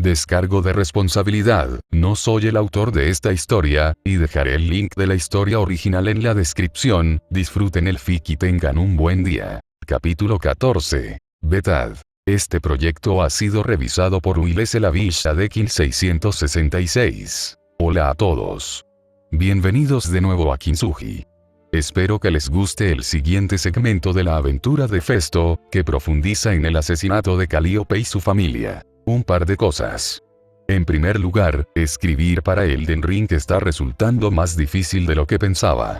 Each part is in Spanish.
Descargo de responsabilidad, no soy el autor de esta historia, y dejaré el link de la historia original en la descripción. Disfruten el fic y tengan un buen día. Capítulo 14. Betad. Este proyecto ha sido revisado por Willis Elavishadekin 666. Hola a todos. Bienvenidos de nuevo a Kintsugi. Espero que les guste el siguiente segmento de la aventura de Festo, que profundiza en el asesinato de Calíope y su familia. Un par de cosas. En primer lugar, escribir para Elden Ring está resultando más difícil de lo que pensaba.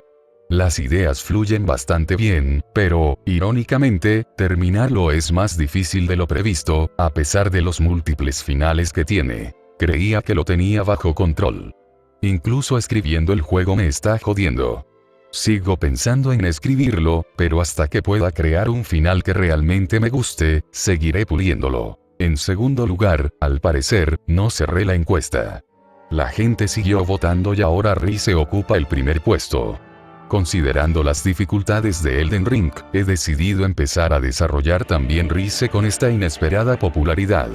Las ideas fluyen bastante bien, pero, irónicamente, terminarlo es más difícil de lo previsto, a pesar de los múltiples finales que tiene. Creía que lo tenía bajo control. Incluso escribiendo el juego me está jodiendo. Sigo pensando en escribirlo, pero hasta que pueda crear un final que realmente me guste, seguiré puliéndolo. En segundo lugar, al parecer, no cerré la encuesta. La gente siguió votando y ahora Rise ocupa el primer puesto. Considerando las dificultades de Elden Ring, he decidido empezar a desarrollar también Rise con esta inesperada popularidad.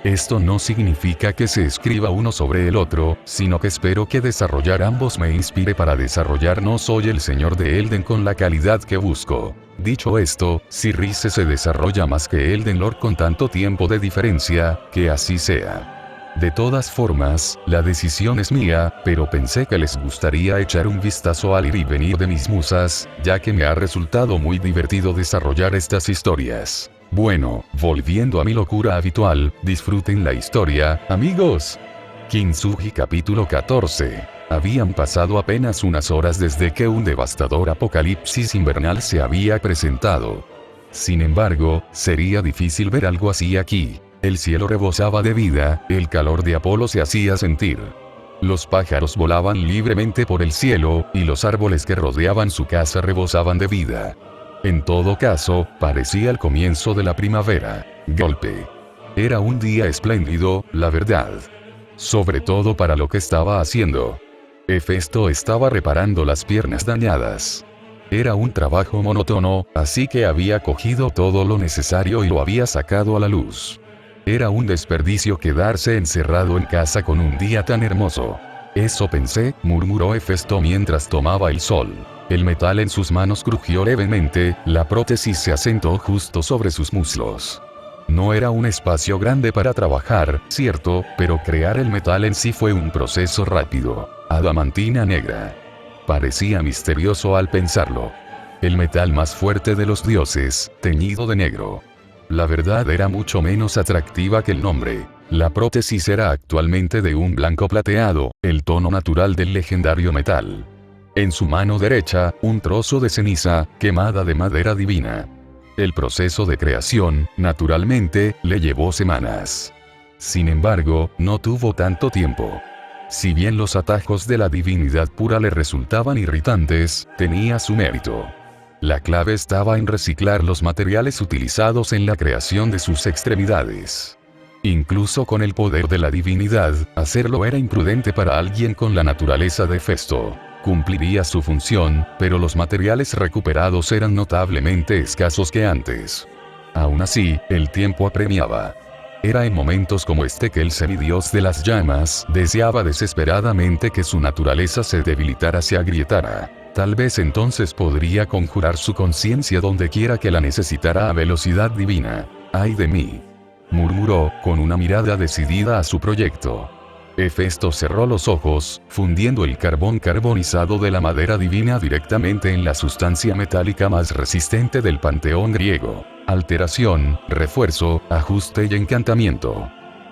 Esto no significa que se escriba uno sobre el otro, sino que espero que desarrollar ambos me inspire para desarrollar No Soy el Señor de Elden con la calidad que busco. Dicho esto, si Rise se desarrolla más que Elden Lord con tanto tiempo de diferencia, que así sea. De todas formas, la decisión es mía, pero pensé que les gustaría echar un vistazo al ir y venir de mis musas, ya que me ha resultado muy divertido desarrollar estas historias. Bueno, volviendo a mi locura habitual, disfruten la historia, amigos. Kintsugi capítulo 14. Habían pasado apenas unas horas desde que un devastador apocalipsis invernal se había presentado. Sin embargo, sería difícil ver algo así aquí. El cielo rebosaba de vida, el calor de Apolo se hacía sentir. Los pájaros volaban libremente por el cielo, y los árboles que rodeaban su casa rebosaban de vida. En todo caso, parecía el comienzo de la primavera. Golpe. Era un día espléndido, la verdad. Sobre todo para lo que estaba haciendo. Hefesto estaba reparando las piernas dañadas. Era un trabajo monótono, así que había cogido todo lo necesario y lo había sacado a la luz. Era un desperdicio quedarse encerrado en casa con un día tan hermoso. Eso pensé, murmuró Hefesto mientras tomaba el sol. El metal en sus manos crujió levemente, la prótesis se asentó justo sobre sus muslos. No era un espacio grande para trabajar, cierto, pero crear el metal en sí fue un proceso rápido. Adamantina negra. Parecía misterioso al pensarlo. El metal más fuerte de los dioses, teñido de negro. La verdad era mucho menos atractiva que el nombre. La prótesis era actualmente de un blanco plateado, el tono natural del legendario metal. En su mano derecha, un trozo de ceniza, quemada de madera divina. El proceso de creación, naturalmente, le llevó semanas. Sin embargo, no tuvo tanto tiempo. Si bien los atajos de la divinidad pura le resultaban irritantes, tenía su mérito. La clave estaba en reciclar los materiales utilizados en la creación de sus extremidades. Incluso con el poder de la divinidad, hacerlo era imprudente para alguien con la naturaleza de Festo. Cumpliría su función, pero los materiales recuperados eran notablemente escasos que antes. Aún así, el tiempo apremiaba. Era en momentos como este que el semidios de las llamas deseaba desesperadamente que su naturaleza se debilitara, se agrietara. Tal vez entonces podría conjurar su conciencia donde quiera que la necesitara a velocidad divina. ¡Ay de mí!, murmuró, con una mirada decidida a su proyecto. Hefesto cerró los ojos, fundiendo el carbón carbonizado de la madera divina directamente en la sustancia metálica más resistente del panteón griego. Alteración, refuerzo, ajuste y encantamiento.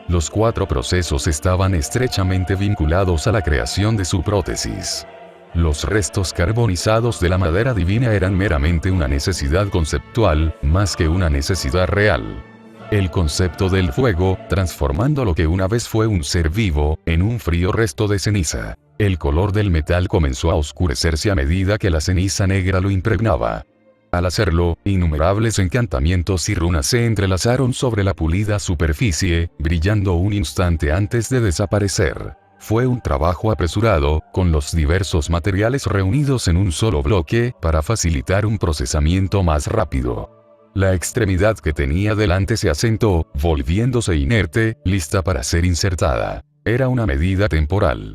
Los 4 procesos estaban estrechamente vinculados a la creación de su prótesis. Los restos carbonizados de la madera divina eran meramente una necesidad conceptual, más que una necesidad real. El concepto del fuego, transformando lo que una vez fue un ser vivo, en un frío resto de ceniza. El color del metal comenzó a oscurecerse a medida que la ceniza negra lo impregnaba. Al hacerlo, innumerables encantamientos y runas se entrelazaron sobre la pulida superficie, brillando un instante antes de desaparecer. Fue un trabajo apresurado, con los diversos materiales reunidos en un solo bloque, para facilitar un procesamiento más rápido. La extremidad que tenía delante se asentó, volviéndose inerte, lista para ser insertada. Era una medida temporal.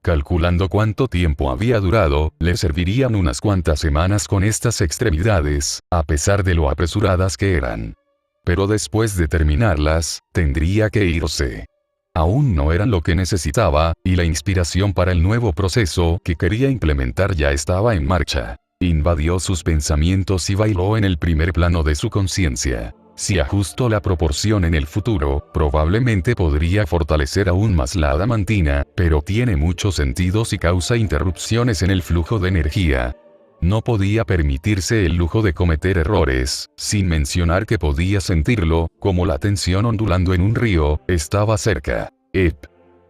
Calculando cuánto tiempo había durado, le servirían unas cuantas semanas con estas extremidades, a pesar de lo apresuradas que eran. Pero después de terminarlas, tendría que irse. Aún no eran lo que necesitaba, y la inspiración para el nuevo proceso que quería implementar ya estaba en marcha. Invadió sus pensamientos y bailó en el primer plano de su conciencia. Si ajusto la proporción en el futuro, probablemente podría fortalecer aún más la adamantina, pero tiene muchos sentidos y causa interrupciones en el flujo de energía. No podía permitirse el lujo de cometer errores, sin mencionar que podía sentirlo, como la tensión ondulando en un río, estaba cerca.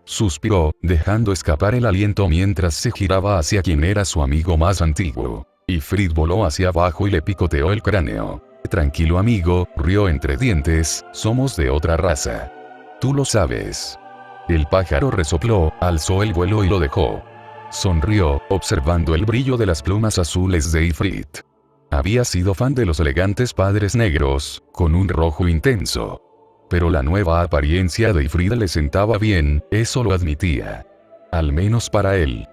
Suspiró, dejando escapar el aliento mientras se giraba hacia quien era su amigo más antiguo. Ifrit voló hacia abajo y le picoteó el cráneo. Tranquilo amigo, rió entre dientes, somos de otra raza. Tú lo sabes. El pájaro resopló, alzó el vuelo y lo dejó. Sonrió, observando el brillo de las plumas azules de Ifrit. Había sido fan de los elegantes padres negros, con un rojo intenso. Pero la nueva apariencia de Ifrit le sentaba bien, eso lo admitía. Al menos para él.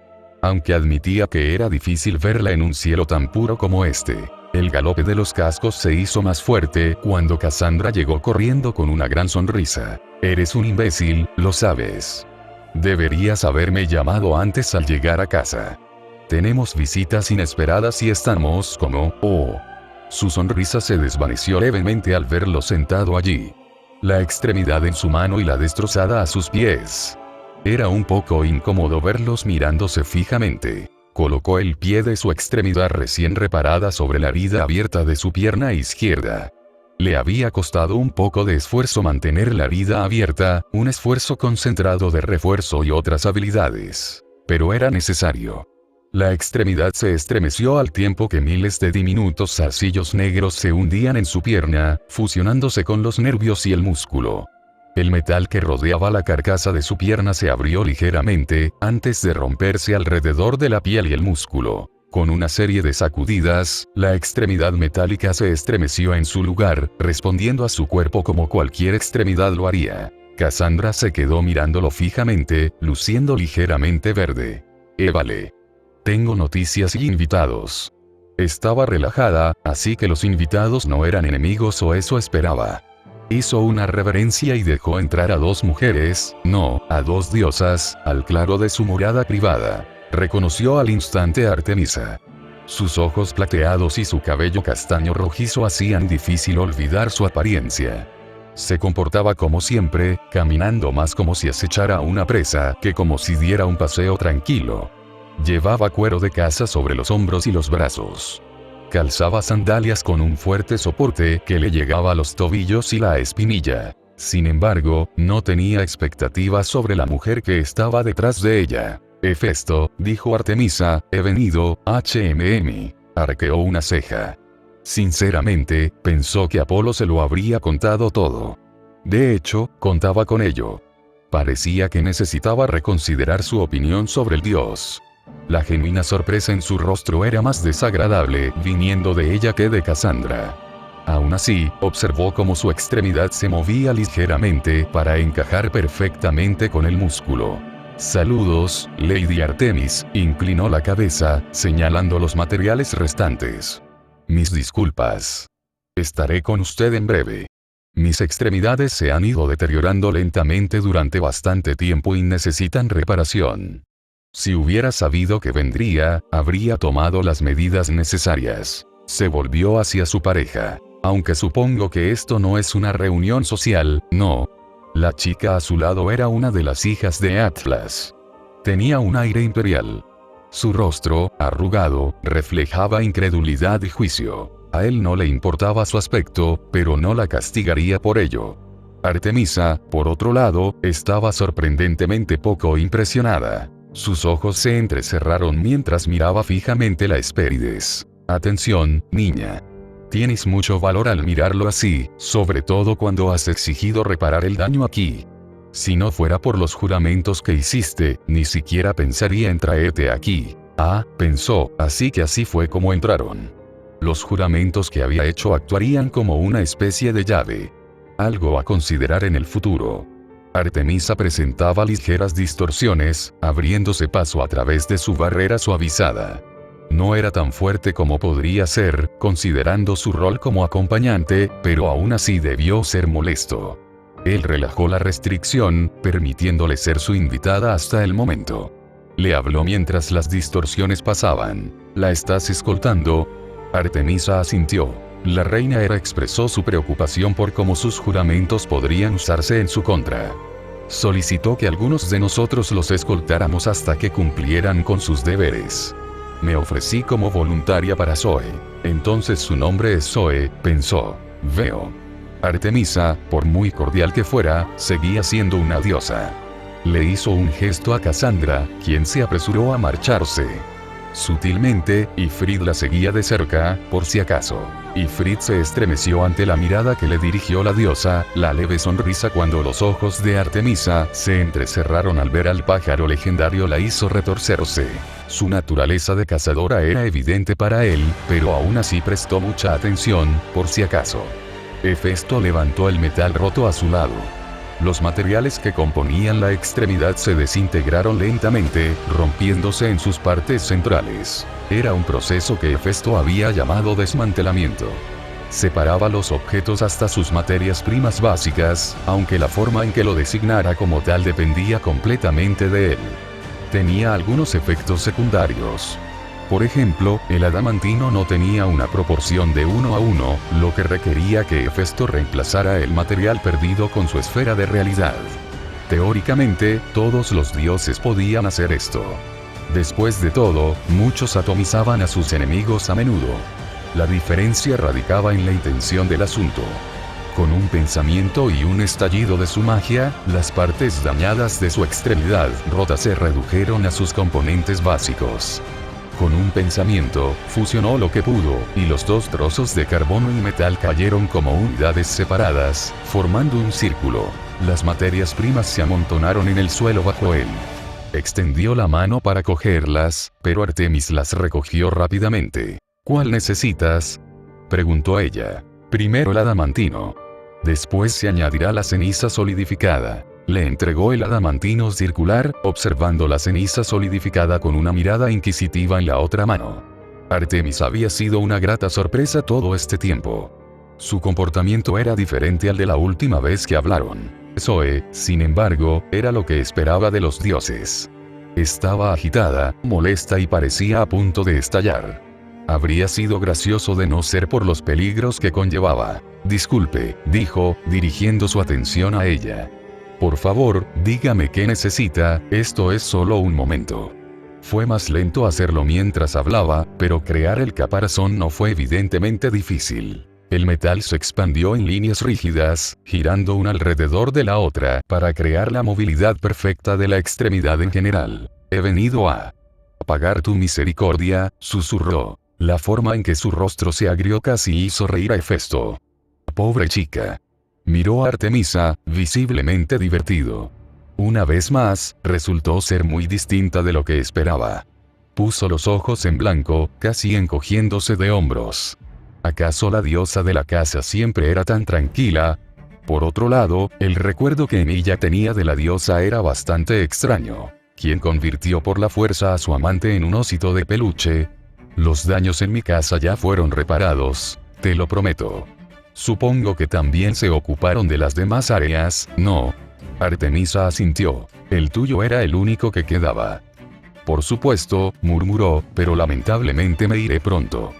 Aunque admitía que era difícil verla en un cielo tan puro como este. El galope de los cascos se hizo más fuerte cuando Cassandra llegó corriendo con una gran sonrisa. Eres un imbécil, lo sabes. Deberías haberme llamado antes al llegar a casa. Tenemos visitas inesperadas y estamos como, oh. Su sonrisa se desvaneció levemente al verlo sentado allí. La extremidad en su mano y la destrozada a sus pies. Era un poco incómodo verlos mirándose fijamente. Colocó el pie de su extremidad recién reparada sobre la herida abierta de su pierna izquierda. Le había costado un poco de esfuerzo mantener la herida abierta, un esfuerzo concentrado de refuerzo y otras habilidades. Pero era necesario. La extremidad se estremeció al tiempo que miles de diminutos zarcillos negros se hundían en su pierna, fusionándose con los nervios y el músculo. El metal que rodeaba la carcasa de su pierna se abrió ligeramente, antes de romperse alrededor de la piel y el músculo. Con una serie de sacudidas, la extremidad metálica se estremeció en su lugar, respondiendo a su cuerpo como cualquier extremidad lo haría. Cassandra se quedó mirándolo fijamente, luciendo ligeramente verde. Vale. Tengo noticias y invitados. Estaba relajada, así que los invitados no eran enemigos o eso esperaba. Hizo una reverencia y dejó entrar a dos mujeres, no, a dos diosas, al claro de su morada privada. Reconoció al instante a Artemisa. Sus ojos plateados y su cabello castaño rojizo hacían difícil olvidar su apariencia. Se comportaba como siempre, caminando más como si acechara a una presa que como si diera un paseo tranquilo. Llevaba cuero de caza sobre los hombros y los brazos. Calzaba sandalias con un fuerte soporte que le llegaba a los tobillos y la espinilla. Sin embargo, no tenía expectativas sobre la mujer que estaba detrás de ella. Hefesto, dijo Artemisa, he venido, arqueó una ceja. Sinceramente, pensó que Apolo se lo habría contado todo. De hecho, contaba con ello. Parecía que necesitaba reconsiderar su opinión sobre el dios. La genuina sorpresa en su rostro era más desagradable viniendo de ella que de Cassandra. Aún así, observó cómo su extremidad se movía ligeramente para encajar perfectamente con el músculo. Saludos, Lady Artemis, inclinó la cabeza, señalando los materiales restantes. Mis disculpas. Estaré con usted en breve. Mis extremidades se han ido deteriorando lentamente durante bastante tiempo y necesitan reparación. Si hubiera sabido que vendría, habría tomado las medidas necesarias. Se volvió hacia su pareja. Aunque supongo que esto no es una reunión social, no. La chica a su lado era una de las hijas de Atlas. Tenía un aire imperial. Su rostro, arrugado, reflejaba incredulidad y juicio. A él no le importaba su aspecto, pero no la castigaría por ello. Artemisa, por otro lado, estaba sorprendentemente poco impresionada. Sus ojos se entrecerraron mientras miraba fijamente la Hespérides. Atención, niña. Tienes mucho valor al mirarlo así, sobre todo cuando has exigido reparar el daño aquí. Si no fuera por los juramentos que hiciste, ni siquiera pensaría en traerte aquí. Pensó, así que así fue como entraron. Los juramentos que había hecho actuarían como una especie de llave. Algo a considerar en el futuro. Artemisa presentaba ligeras distorsiones, abriéndose paso a través de su barrera suavizada. No era tan fuerte como podría ser, considerando su rol como acompañante, pero aún así debió ser molesto. Él relajó la restricción, permitiéndole ser su invitada hasta el momento. Le habló mientras las distorsiones pasaban. ¿La estás escoltando? Artemisa asintió. La reina Hera expresó su preocupación por cómo sus juramentos podrían usarse en su contra. Solicitó que algunos de nosotros los escoltáramos hasta que cumplieran con sus deberes. Me ofrecí como voluntaria para Zoe. Entonces su nombre es Zoe, pensó. Veo. Artemisa, por muy cordial que fuera, seguía siendo una diosa. Le hizo un gesto a Cassandra, quien se apresuró a marcharse. Sutilmente, Ifrit la seguía de cerca, por si acaso. Ifrit se estremeció ante la mirada que le dirigió la diosa, la leve sonrisa cuando los ojos de Artemisa se entrecerraron al ver al pájaro legendario la hizo retorcerse. Su naturaleza de cazadora era evidente para él, pero aún así prestó mucha atención, por si acaso. Hefesto levantó el metal roto a su lado. Los materiales que componían la extremidad se desintegraron lentamente, rompiéndose en sus partes centrales. Era un proceso que Hefesto había llamado desmantelamiento. Separaba los objetos hasta sus materias primas básicas, aunque la forma en que lo designara como tal dependía completamente de él. Tenía algunos efectos secundarios. Por ejemplo, el adamantino no tenía una proporción de 1 a 1, lo que requería que Hefesto reemplazara el material perdido con su esfera de realidad. Teóricamente, todos los dioses podían hacer esto. Después de todo, muchos atomizaban a sus enemigos a menudo. La diferencia radicaba en la intención del asunto. Con un pensamiento y un estallido de su magia, las partes dañadas de su extremidad rota se redujeron a sus componentes básicos. Con un pensamiento, fusionó lo que pudo, y los dos trozos de carbono y metal cayeron como unidades separadas, formando un círculo. Las materias primas se amontonaron en el suelo bajo él. Extendió la mano para cogerlas, pero Artemis las recogió rápidamente. ¿Cuál necesitas?, preguntó ella. Primero el adamantino. Después se añadirá la ceniza solidificada. Le entregó el adamantino circular, observando la ceniza solidificada con una mirada inquisitiva en la otra mano. Artemis había sido una grata sorpresa todo este tiempo. Su comportamiento era diferente al de la última vez que hablaron. Zoe, sin embargo, era lo que esperaba de los dioses. Estaba agitada, molesta y parecía a punto de estallar. Habría sido gracioso de no ser por los peligros que conllevaba. Disculpe, dijo, dirigiendo su atención a ella. Por favor, dígame qué necesita, esto es solo un momento. Fue más lento hacerlo mientras hablaba, pero crear el caparazón no fue evidentemente difícil. El metal se expandió en líneas rígidas, girando una alrededor de la otra, para crear la movilidad perfecta de la extremidad en general. He venido a pagar tu misericordia, susurró. La forma en que su rostro se agrió casi hizo reír a Hefesto. Pobre chica. Miró a Artemisa, visiblemente divertido. Una vez más, resultó ser muy distinta de lo que esperaba. Puso los ojos en blanco, casi encogiéndose de hombros. ¿Acaso la diosa de la casa siempre era tan tranquila? Por otro lado, el recuerdo que ella tenía de la diosa era bastante extraño. ¿Quién convirtió por la fuerza a su amante en un osito de peluche? Los daños en mi casa ya fueron reparados, te lo prometo. Supongo que también se ocuparon de las demás áreas, ¿no? Artemisa asintió. El tuyo era el único que quedaba. Por supuesto, murmuró, pero lamentablemente me iré pronto.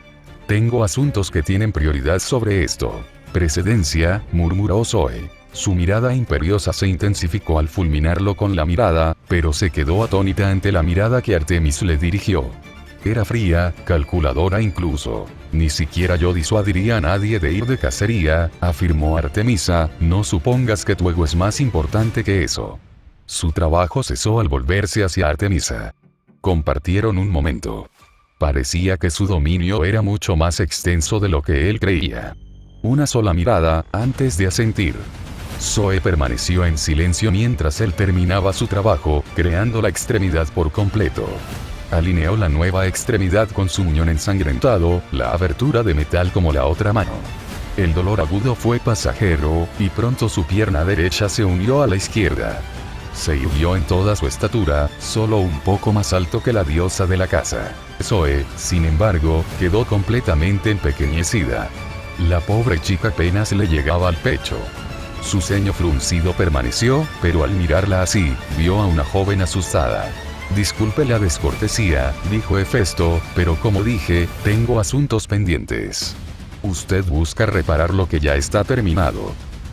Tengo asuntos que tienen prioridad sobre esto. Precedencia, murmuró Zoe. Su mirada imperiosa se intensificó al fulminarlo con la mirada, pero se quedó atónita ante la mirada que Artemis le dirigió. Era fría, calculadora incluso. Ni siquiera yo disuadiría a nadie de ir de cacería, afirmó Artemisa, no supongas que tu ego es más importante que eso. Su trabajo cesó al volverse hacia Artemisa. Compartieron un momento. Parecía que su dominio era mucho más extenso de lo que él creía. Una sola mirada, antes de asentir. Zoe permaneció en silencio mientras él terminaba su trabajo, creando la extremidad por completo. Alineó la nueva extremidad con su muñón ensangrentado, la abertura de metal como la otra mano. El dolor agudo fue pasajero, y pronto su pierna derecha se unió a la izquierda. Se irguió en toda su estatura, solo un poco más alto que la diosa de la casa. Zoe, sin embargo, quedó completamente empequeñecida. La pobre chica apenas le llegaba al pecho. Su ceño fruncido permaneció, pero al mirarla así, vio a una joven asustada. Disculpe la descortesía, dijo Hefesto, pero como dije, tengo asuntos pendientes. Usted busca reparar lo que ya está terminado.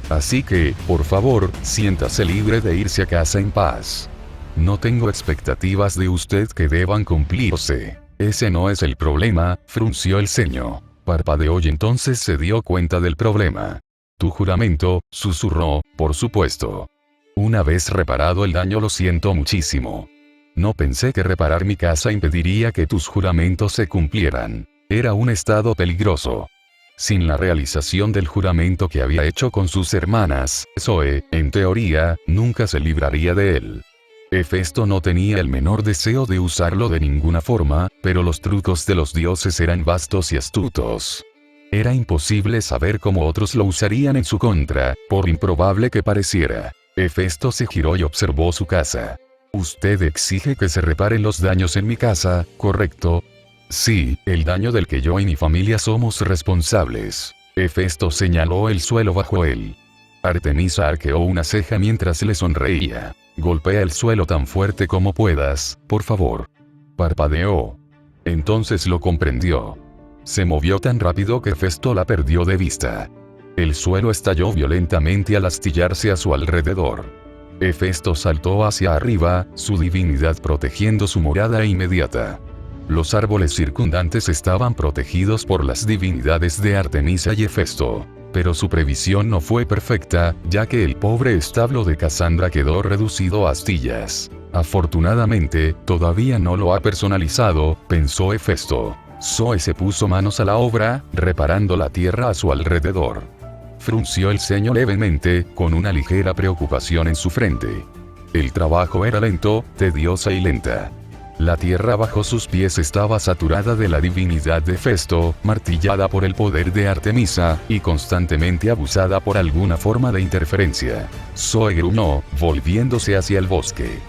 Así que, por favor, siéntase libre de irse a casa en paz. No tengo expectativas de usted que deban cumplirse. Ese no es el problema, frunció el ceño. Parpadeó y entonces se dio cuenta del problema. Tu juramento, susurró, por supuesto. Una vez reparado el daño lo siento muchísimo. No pensé que reparar mi casa impediría que tus juramentos se cumplieran. Era un estado peligroso. Sin la realización del juramento que había hecho con sus hermanas, Zoe, en teoría, nunca se libraría de él. Hefesto no tenía el menor deseo de usarlo de ninguna forma, pero los trucos de los dioses eran vastos y astutos. Era imposible saber cómo otros lo usarían en su contra, por improbable que pareciera. Hefesto se giró y observó su casa. Usted exige que se reparen los daños en mi casa, ¿correcto? Sí, el daño del que yo y mi familia somos responsables. Hefesto señaló el suelo bajo él. Artemisa arqueó una ceja mientras le sonreía. Golpea el suelo tan fuerte como puedas, por favor. Parpadeó. Entonces lo comprendió. Se movió tan rápido que Hefesto la perdió de vista. El suelo estalló violentamente al astillarse a su alrededor. Hefesto saltó hacia arriba, su divinidad protegiendo su morada inmediata. Los árboles circundantes estaban protegidos por las divinidades de Artemisa y Hefesto. Pero su previsión no fue perfecta, ya que el pobre establo de Casandra quedó reducido a astillas. Afortunadamente, todavía no lo ha personalizado, pensó Hefesto. Zoe se puso manos a la obra, reparando la tierra a su alrededor. Frunció el ceño levemente, con una ligera preocupación en su frente. El trabajo era lento, tediosa y lenta. La tierra bajo sus pies estaba saturada de la divinidad de Hefesto, martillada por el poder de Artemisa, y constantemente abusada por alguna forma de interferencia. Zoe gruñó, volviéndose hacia el bosque.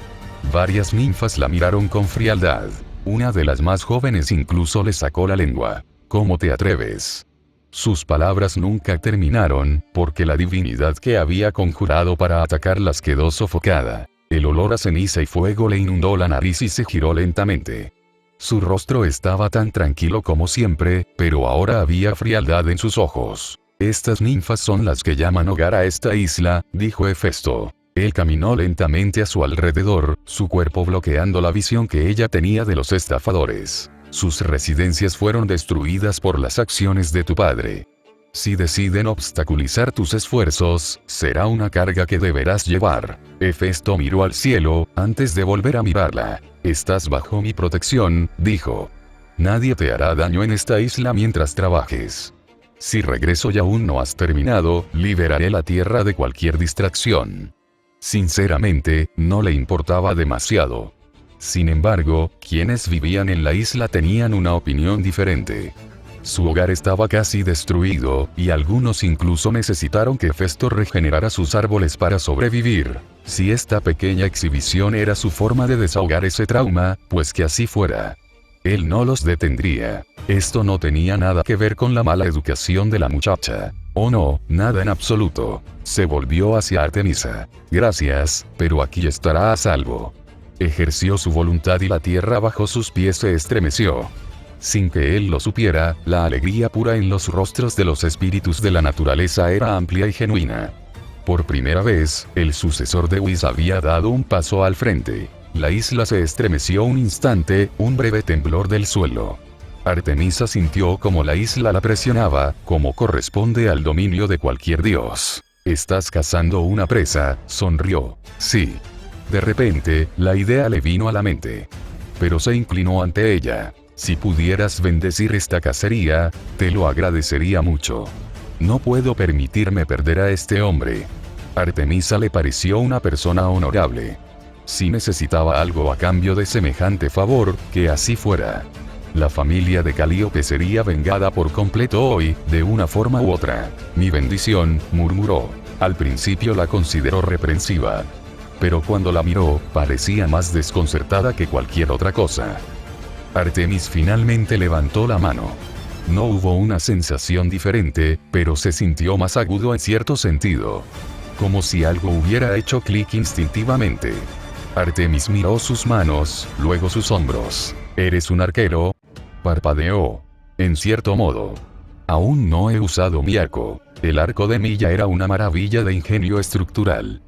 Varias ninfas la miraron con frialdad. Una de las más jóvenes incluso le sacó la lengua. ¿Cómo te atreves? Sus palabras nunca terminaron, porque la divinidad que había conjurado para atacarlas quedó sofocada. El olor a ceniza y fuego le inundó la nariz y se giró lentamente. Su rostro estaba tan tranquilo como siempre, pero ahora había frialdad en sus ojos. Estas ninfas son las que llaman hogar a esta isla, dijo Hefesto. Él caminó lentamente a su alrededor, su cuerpo bloqueando la visión que ella tenía de los estafadores. Sus residencias fueron destruidas por las acciones de tu padre. Si deciden obstaculizar tus esfuerzos, será una carga que deberás llevar. Hefesto miró al cielo, antes de volver a mirarla. Estás bajo mi protección, dijo. Nadie te hará daño en esta isla mientras trabajes. Si regreso y aún no has terminado, liberaré la tierra de cualquier distracción. Sinceramente, no le importaba demasiado. Sin embargo, quienes vivían en la isla tenían una opinión diferente. Su hogar estaba casi destruido, y algunos incluso necesitaron que Hefesto regenerara sus árboles para sobrevivir. Si esta pequeña exhibición era su forma de desahogar ese trauma, pues que así fuera. Él no los detendría. Esto no tenía nada que ver con la mala educación de la muchacha. Oh no, nada en absoluto. Se volvió hacia Artemisa. Gracias, pero aquí estará a salvo. Ejerció su voluntad y la tierra bajo sus pies se estremeció. Sin que él lo supiera, la alegría pura en los rostros de los espíritus de la naturaleza era amplia y genuina. Por primera vez, el sucesor de Whis había dado un paso al frente. La isla se estremeció un instante, un breve temblor del suelo. Artemisa sintió como la isla la presionaba, como corresponde al dominio de cualquier dios. «Estás cazando una presa», sonrió. «Sí». De repente, la idea le vino a la mente. Pero se inclinó ante ella. «Si pudieras bendecir esta cacería, te lo agradecería mucho. No puedo permitirme perder a este hombre». Artemisa le pareció una persona honorable. Si necesitaba algo a cambio de semejante favor, que así fuera. La familia de Calíope sería vengada por completo hoy, de una forma u otra. Mi bendición, murmuró. Al principio la consideró reprensiva. Pero cuando la miró, parecía más desconcertada que cualquier otra cosa. Artemis finalmente levantó la mano. No hubo una sensación diferente, pero se sintió más agudo en cierto sentido. Como si algo hubiera hecho clic instintivamente. Artemis miró sus manos, luego sus hombros. ¿Eres un arquero? Parpadeó. En cierto modo. Aún no he usado mi arco. El arco de Milla era una maravilla de ingenio estructural.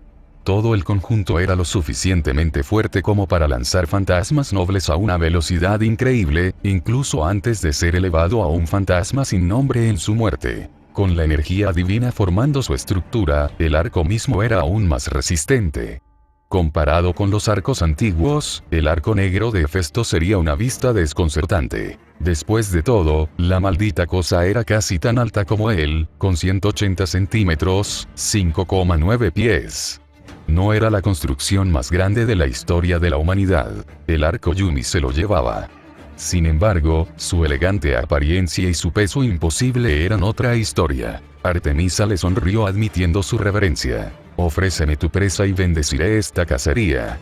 Todo el conjunto era lo suficientemente fuerte como para lanzar fantasmas nobles a una velocidad increíble, incluso antes de ser elevado a un fantasma sin nombre en su muerte. Con la energía divina formando su estructura, el arco mismo era aún más resistente. Comparado con los arcos antiguos, el arco negro de Hefesto sería una vista desconcertante. Después de todo, la maldita cosa era casi tan alta como él, con 180 centímetros, 5,9 pies. No era la construcción más grande de la historia de la humanidad. El arco Yumi se lo llevaba. Sin embargo, su elegante apariencia y su peso imposible eran otra historia. Artemisa le sonrió admitiendo su reverencia. Ofréceme tu presa y bendeciré esta cacería.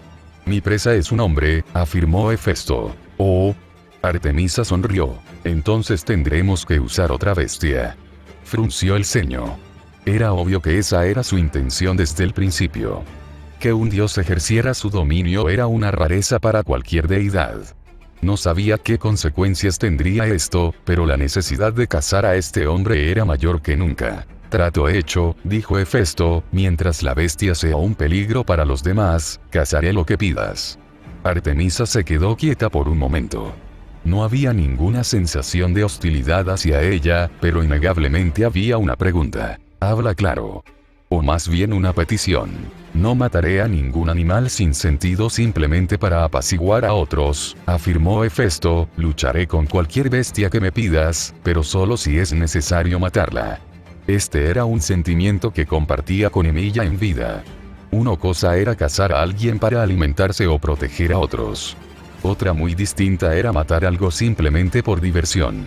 Mi presa es un hombre, afirmó Hefesto. Oh. Artemisa sonrió. Entonces tendremos que usar otra bestia. Frunció el ceño. Era obvio que esa era su intención desde el principio. Que un dios ejerciera su dominio era una rareza para cualquier deidad. No sabía qué consecuencias tendría esto, pero la necesidad de cazar a este hombre era mayor que nunca. Trato hecho, dijo Hefesto, mientras la bestia sea un peligro para los demás, cazaré lo que pidas. Artemisa se quedó quieta por un momento. No había ninguna sensación de hostilidad hacia ella, pero innegablemente había una pregunta. Habla claro. O más bien una petición. No mataré a ningún animal sin sentido simplemente para apaciguar a otros, afirmó Hefesto, lucharé con cualquier bestia que me pidas, pero solo si es necesario matarla. Este era un sentimiento que compartía con Emilia en vida. Una cosa era cazar a alguien para alimentarse o proteger a otros. Otra muy distinta era matar algo simplemente por diversión.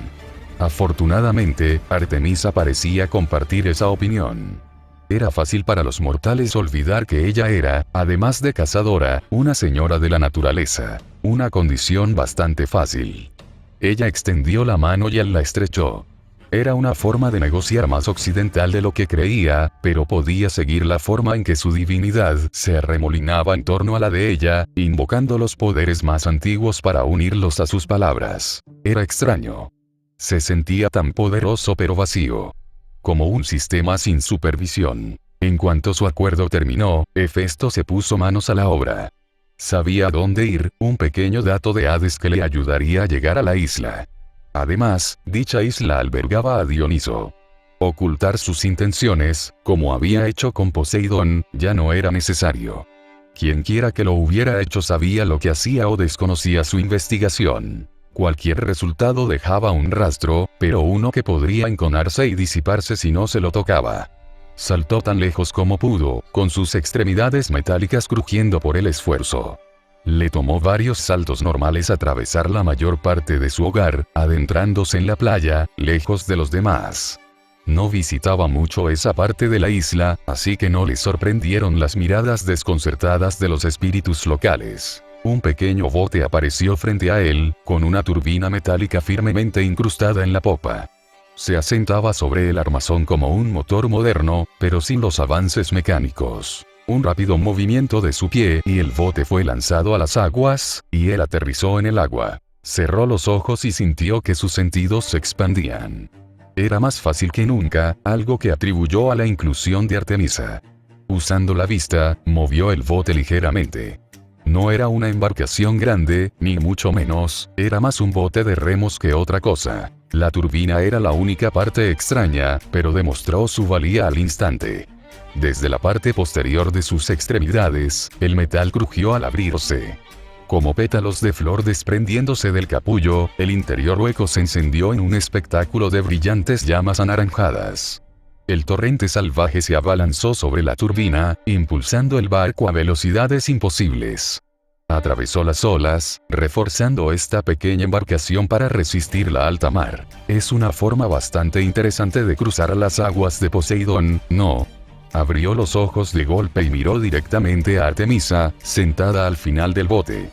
Afortunadamente, Artemisa parecía compartir esa opinión. Era fácil para los mortales olvidar que ella era, además de cazadora, una señora de la naturaleza. Una condición bastante fácil. Ella extendió la mano y él la estrechó. Era una forma de negociar más occidental de lo que creía, pero podía seguir la forma en que su divinidad se arremolinaba en torno a la de ella, invocando los poderes más antiguos para unirlos a sus palabras. Era extraño. Se sentía tan poderoso pero vacío. Como un sistema sin supervisión. En cuanto su acuerdo terminó, Hefesto se puso manos a la obra. Sabía dónde ir, un pequeño dato de Hades que le ayudaría a llegar a la isla. Además, dicha isla albergaba a Dioniso. Ocultar sus intenciones, como había hecho con Poseidón, ya no era necesario. Quienquiera que lo hubiera hecho sabía lo que hacía o desconocía su investigación. Cualquier resultado dejaba un rastro, pero uno que podría enconarse y disiparse si no se lo tocaba. Saltó tan lejos como pudo, con sus extremidades metálicas crujiendo por el esfuerzo. Le tomó varios saltos normales atravesar la mayor parte de su hogar, adentrándose en la playa, lejos de los demás. No visitaba mucho esa parte de la isla, así que no le sorprendieron las miradas desconcertadas de los espíritus locales. Un pequeño bote apareció frente a él, con una turbina metálica firmemente incrustada en la popa. Se asentaba sobre el armazón como un motor moderno, pero sin los avances mecánicos. Un rápido movimiento de su pie y el bote fue lanzado a las aguas, y él aterrizó en el agua. Cerró los ojos y sintió que sus sentidos se expandían. Era más fácil que nunca, algo que atribuyó a la inclusión de Artemisa. Usando la vista, movió el bote ligeramente. No era una embarcación grande, ni mucho menos, era más un bote de remos que otra cosa. La turbina era la única parte extraña, pero demostró su valía al instante. Desde la parte posterior de sus extremidades, el metal crujió al abrirse. Como pétalos de flor desprendiéndose del capullo, el interior hueco se encendió en un espectáculo de brillantes llamas anaranjadas. El torrente salvaje se abalanzó sobre la turbina, impulsando el barco a velocidades imposibles. Atravesó las olas, reforzando esta pequeña embarcación para resistir la alta mar. Es una forma bastante interesante de cruzar las aguas de Poseidón, ¿no? Abrió los ojos de golpe y miró directamente a Artemisa, sentada al final del bote.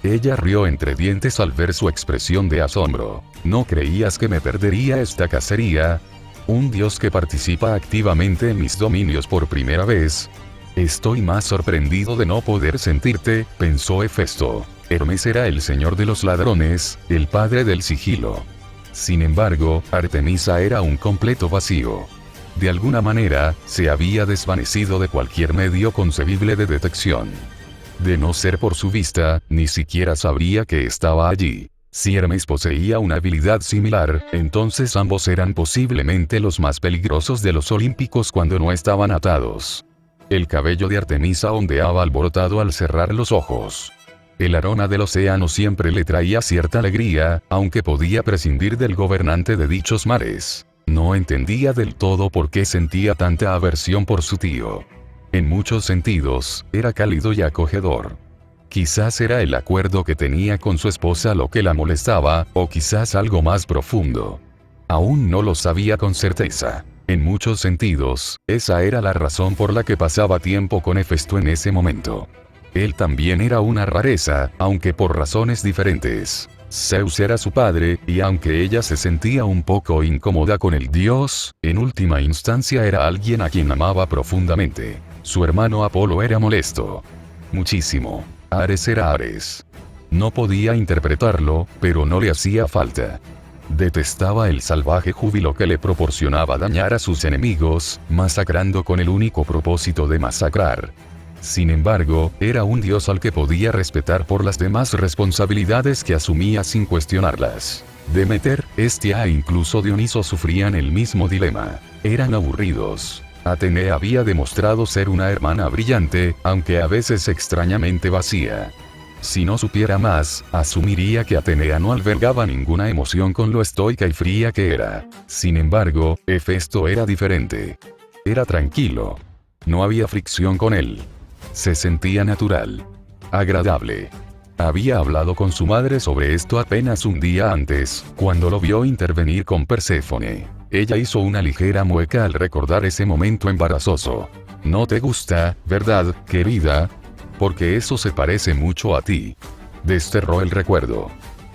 Ella rió entre dientes al ver su expresión de asombro. ¿No creías que me perdería esta cacería? ¿Un dios que participa activamente en mis dominios por primera vez? Estoy más sorprendido de no poder sentirte, pensó Hefesto. Hermes era el señor de los ladrones, el padre del sigilo. Sin embargo, Artemisa era un completo vacío. De alguna manera, se había desvanecido de cualquier medio concebible de detección. De no ser por su vista, ni siquiera sabría que estaba allí. Si Hermes poseía una habilidad similar, entonces ambos eran posiblemente los más peligrosos de los olímpicos cuando no estaban atados. El cabello de Artemisa ondeaba alborotado al cerrar los ojos. El aroma del océano siempre le traía cierta alegría, aunque podía prescindir del gobernante de dichos mares. No entendía del todo por qué sentía tanta aversión por su tío. En muchos sentidos, era cálido y acogedor. Quizás era el acuerdo que tenía con su esposa lo que la molestaba, o quizás algo más profundo. Aún no lo sabía con certeza. En muchos sentidos, esa era la razón por la que pasaba tiempo con Hefesto en ese momento. Él también era una rareza, aunque por razones diferentes. Zeus era su padre, y aunque ella se sentía un poco incómoda con el dios, en última instancia era alguien a quien amaba profundamente. Su hermano Apolo era molesto. Muchísimo. Ares era Ares. No podía interpretarlo, pero no le hacía falta. Detestaba el salvaje júbilo que le proporcionaba dañar a sus enemigos, masacrando con el único propósito de masacrar. Sin embargo, era un dios al que podía respetar por las demás responsabilidades que asumía sin cuestionarlas. Demeter, Hestia e incluso Dioniso sufrían el mismo dilema. Eran aburridos. Atenea había demostrado ser una hermana brillante, aunque a veces extrañamente vacía. Si no supiera más, asumiría que Atenea no albergaba ninguna emoción con lo estoica y fría que era. Sin embargo, Hefesto era diferente. Era tranquilo. No había fricción con él. Se sentía natural. Agradable. Había hablado con su madre sobre esto apenas un día antes, cuando lo vio intervenir con Perséfone. Ella hizo una ligera mueca al recordar ese momento embarazoso. No te gusta, ¿verdad, querida? Porque eso se parece mucho a ti. Desterró el recuerdo.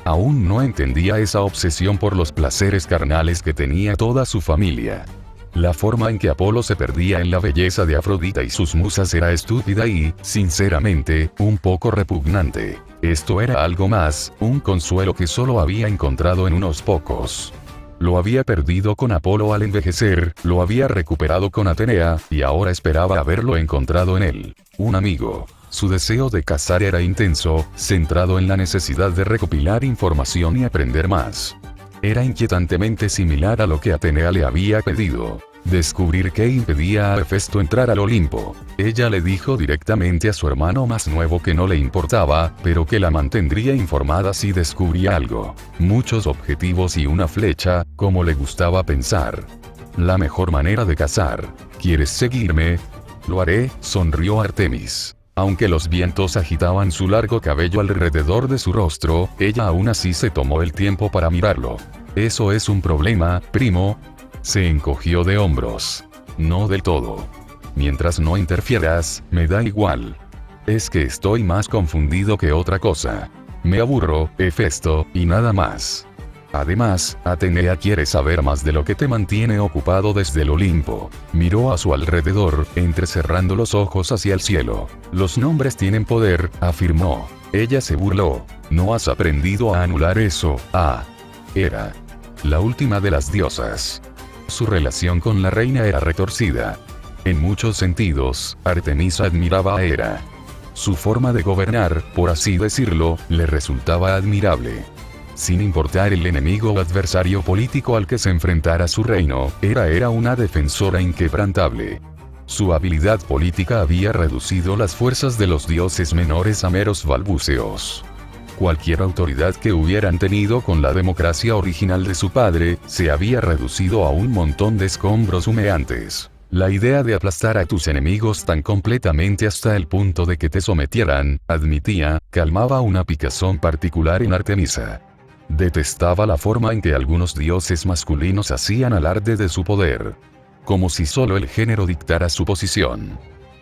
Aún no entendía esa obsesión por los placeres carnales que tenía toda su familia. La forma en que Apolo se perdía en la belleza de Afrodita y sus musas era estúpida y, sinceramente, un poco repugnante. Esto era algo más, un consuelo que solo había encontrado en unos pocos. Lo había perdido con Apolo al envejecer, lo había recuperado con Atenea, y ahora esperaba haberlo encontrado en él. Un amigo. Su deseo de cazar era intenso, centrado en la necesidad de recopilar información y aprender más. Era inquietantemente similar a lo que Atenea le había pedido. Descubrir qué impedía a Hefesto entrar al Olimpo. Ella le dijo directamente a su hermano más nuevo que no le importaba, pero que la mantendría informada si descubría algo. Muchos objetivos y una flecha, como le gustaba pensar. La mejor manera de cazar. ¿Quieres seguirme? Lo haré, sonrió Artemis. Aunque los vientos agitaban su largo cabello alrededor de su rostro, ella aún así se tomó el tiempo para mirarlo. ¿Eso es un problema, primo? Se encogió de hombros. No del todo. Mientras no interfieras, me da igual. Es que estoy más confundido que otra cosa. Me aburro, Hefesto, y nada más. Además, Atenea quiere saber más de lo que te mantiene ocupado desde el Olimpo. Miró a su alrededor, entrecerrando los ojos hacia el cielo. Los nombres tienen poder, afirmó. Ella se burló. ¿No has aprendido a anular eso? Era la última de las diosas. Su relación con la reina era retorcida. En muchos sentidos, Artemisa admiraba a Hera. Su forma de gobernar, por así decirlo, le resultaba admirable. Sin importar el enemigo o adversario político al que se enfrentara su reino, Hera era una defensora inquebrantable. Su habilidad política había reducido las fuerzas de los dioses menores a meros balbuceos. Cualquier autoridad que hubieran tenido con la democracia original de su padre, se había reducido a un montón de escombros humeantes. La idea de aplastar a tus enemigos tan completamente hasta el punto de que te sometieran, admitía, calmaba una picazón particular en Artemisa. Detestaba la forma en que algunos dioses masculinos hacían alarde de su poder. Como si solo el género dictara su posición.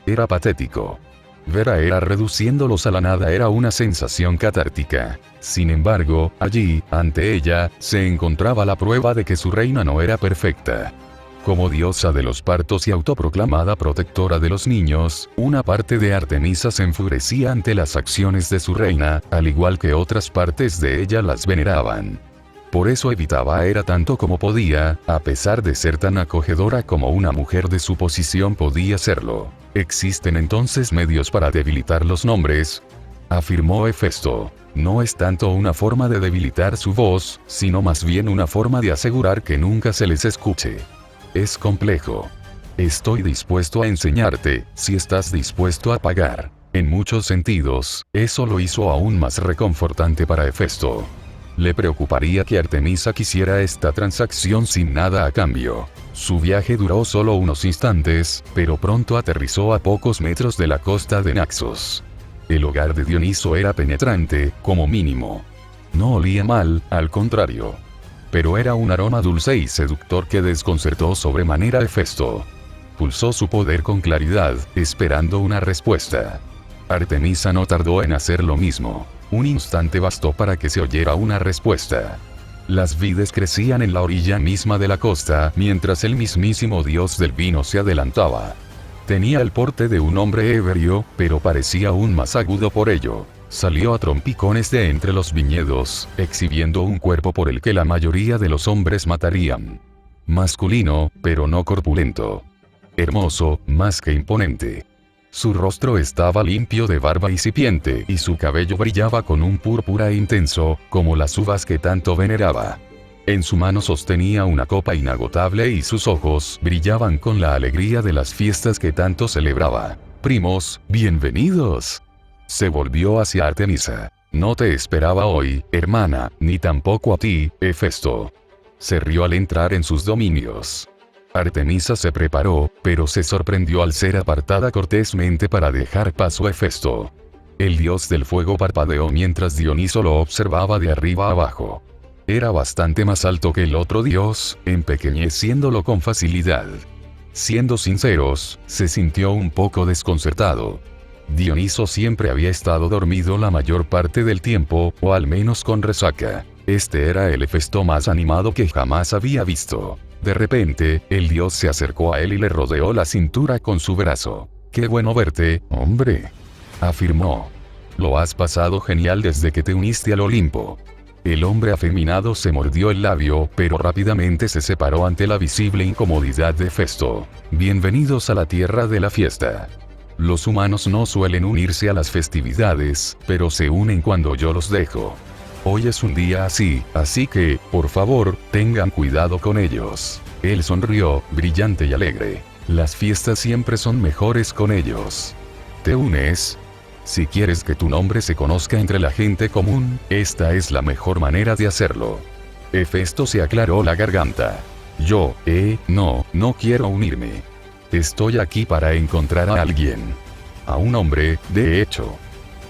Era patético. Ver a Hera reduciéndolos a la nada era una sensación catártica. Sin embargo, allí, ante ella, se encontraba la prueba de que su reina no era perfecta. Como diosa de los partos y autoproclamada protectora de los niños, una parte de Artemisa se enfurecía ante las acciones de su reina, al igual que otras partes de ella las veneraban. Por eso evitaba a Hera tanto como podía, a pesar de ser tan acogedora como una mujer de su posición podía serlo. ¿Existen entonces medios para debilitar los nombres?, afirmó Hefesto. No es tanto una forma de debilitar su voz, sino más bien una forma de asegurar que nunca se les escuche. Es complejo. Estoy dispuesto a enseñarte, si estás dispuesto a pagar. En muchos sentidos, eso lo hizo aún más reconfortante para Hefesto. Le preocuparía que Artemisa quisiera esta transacción sin nada a cambio. Su viaje duró solo unos instantes, pero pronto aterrizó a pocos metros de la costa de Naxos. El hogar de Dioniso era penetrante, como mínimo. No olía mal, al contrario. Pero era un aroma dulce y seductor que desconcertó sobremanera a Hefesto. Pulsó su poder con claridad, esperando una respuesta. Artemisa no tardó en hacer lo mismo. Un instante bastó para que se oyera una respuesta. Las vides crecían en la orilla misma de la costa, mientras el mismísimo dios del vino se adelantaba. Tenía el porte de un hombre ebrio, pero parecía aún más agudo por ello. Salió a trompicones de entre los viñedos, exhibiendo un cuerpo por el que la mayoría de los hombres matarían. Masculino, pero no corpulento. Hermoso, más que imponente. Su rostro estaba limpio de barba incipiente y su cabello brillaba con un púrpura intenso, como las uvas que tanto veneraba. En su mano sostenía una copa inagotable y sus ojos brillaban con la alegría de las fiestas que tanto celebraba. Primos, bienvenidos. Se volvió hacia Artemisa. No te esperaba hoy, hermana, ni tampoco a ti, Hefesto. Se rió al entrar en sus dominios. Artemisa se preparó, pero se sorprendió al ser apartada cortésmente para dejar paso a Hefesto. El dios del fuego parpadeó mientras Dioniso lo observaba de arriba abajo. Era bastante más alto que el otro dios, empequeñeciéndolo con facilidad. Siendo sinceros, se sintió un poco desconcertado. Dioniso siempre había estado dormido la mayor parte del tiempo, o al menos con resaca. Este era el Hefesto más animado que jamás había visto. De repente, el dios se acercó a él y le rodeó la cintura con su brazo. «Qué bueno verte, hombre», afirmó. «Lo has pasado genial desde que te uniste al Olimpo». El hombre afeminado se mordió el labio, pero rápidamente se separó ante la visible incomodidad de Hefesto. «Bienvenidos a la tierra de la fiesta. Los humanos no suelen unirse a las festividades, pero se unen cuando yo los dejo. Hoy es un día así que, por favor, tengan cuidado con ellos». Él sonrió, brillante y alegre. «Las fiestas siempre son mejores con ellos. ¿Te unes? Si quieres que tu nombre se conozca entre la gente común, esta es la mejor manera de hacerlo». Hefesto se aclaró la garganta. No quiero unirme. Estoy aquí para encontrar a alguien. A un hombre, de hecho.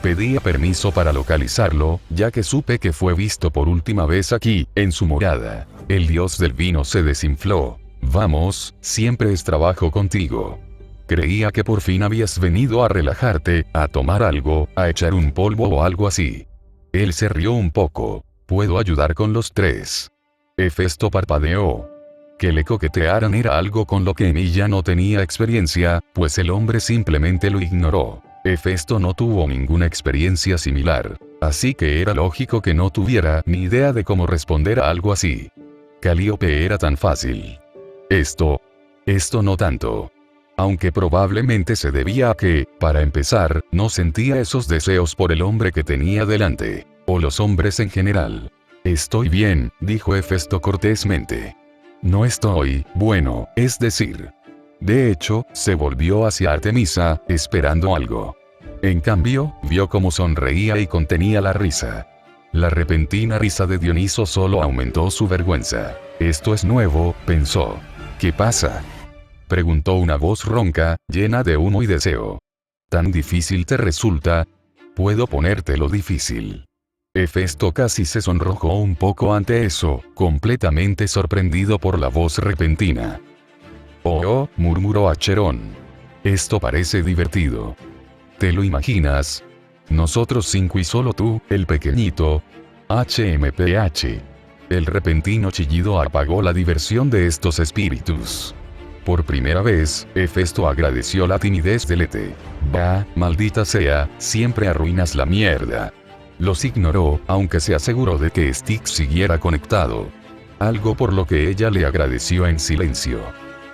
Pedía permiso para localizarlo, ya que supe que fue visto por última vez aquí, en su morada. El dios del vino se desinfló. «Vamos, siempre es trabajo contigo. Creía que por fin habías venido a relajarte, a tomar algo, a echar un polvo o algo así». Él se rió un poco. «Puedo ayudar con los tres». Hefesto parpadeó. Que le coquetearan era algo con lo que ella no tenía experiencia, pues el hombre simplemente lo ignoró. Hefesto no tuvo ninguna experiencia similar, así que era lógico que no tuviera ni idea de cómo responder a algo así. Calíope era tan fácil. Esto no tanto. Aunque probablemente se debía a que, para empezar, no sentía esos deseos por el hombre que tenía delante, o los hombres en general. «Estoy bien», dijo Hefesto cortésmente. «No estoy, bueno, es decir». De hecho, se volvió hacia Artemisa, esperando algo. En cambio, vio cómo sonreía y contenía la risa. La repentina risa de Dioniso solo aumentó su vergüenza. Esto es nuevo, pensó. ¿Qué pasa?, preguntó una voz ronca, llena de humo y deseo. ¿Tan difícil te resulta? Puedo ponértelo difícil. Hefesto casi se sonrojó un poco ante eso, completamente sorprendido por la voz repentina. Oh, murmuró Acherón. Esto parece divertido. ¿Te lo imaginas? Nosotros 5 y solo tú, el pequeñito. HMPH. El repentino chillido apagó la diversión de estos espíritus. Por primera vez, Hefesto agradeció la timidez de Lete. Bah, maldita sea, siempre arruinas la mierda. Los ignoró, aunque se aseguró de que Styx siguiera conectado. Algo por lo que ella le agradeció en silencio.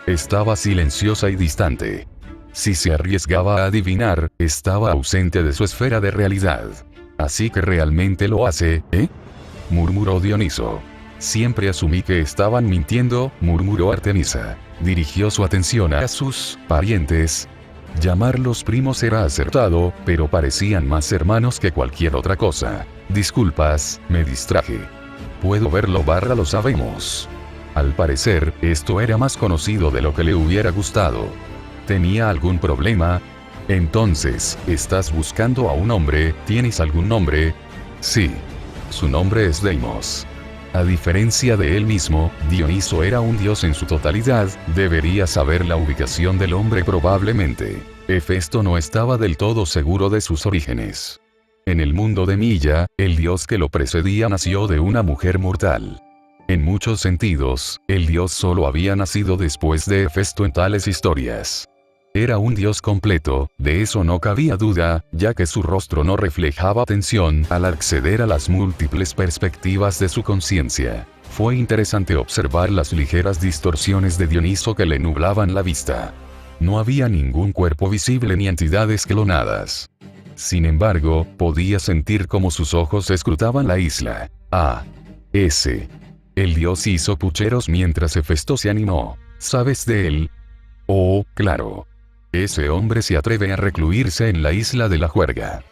Estaba silenciosa y distante. Si se arriesgaba a adivinar, estaba ausente de su esfera de realidad. Así que realmente lo hace, ¿eh?, murmuró Dioniso. Siempre asumí que estaban mintiendo, murmuró Artemisa. Dirigió su atención a sus parientes. Llamarlos primos era acertado, pero parecían más hermanos que cualquier otra cosa. Disculpas, me distraje. Puedo verlo / lo sabemos. Al parecer, esto era más conocido de lo que le hubiera gustado. ¿Tenía algún problema? Entonces, ¿estás buscando a un hombre? ¿Tienes algún nombre? Sí. Su nombre es Deimos. A diferencia de él mismo, Dioniso era un dios en su totalidad, debería saber la ubicación del hombre probablemente. Hefesto no estaba del todo seguro de sus orígenes. En el mundo de Milla, el dios que lo precedía nació de una mujer mortal. En muchos sentidos, el dios solo había nacido después de Hefesto en tales historias. Era un dios completo, de eso no cabía duda, ya que su rostro no reflejaba tensión al acceder a las múltiples perspectivas de su conciencia. Fue interesante observar las ligeras distorsiones de Dioniso que le nublaban la vista. No había ningún cuerpo visible ni entidades clonadas. Sin embargo, podía sentir cómo sus ojos escrutaban la isla. El dios hizo pucheros mientras Hefesto se animó. ¿Sabes de él? Oh, claro. Ese hombre se atreve a recluirse en la isla de la juerga.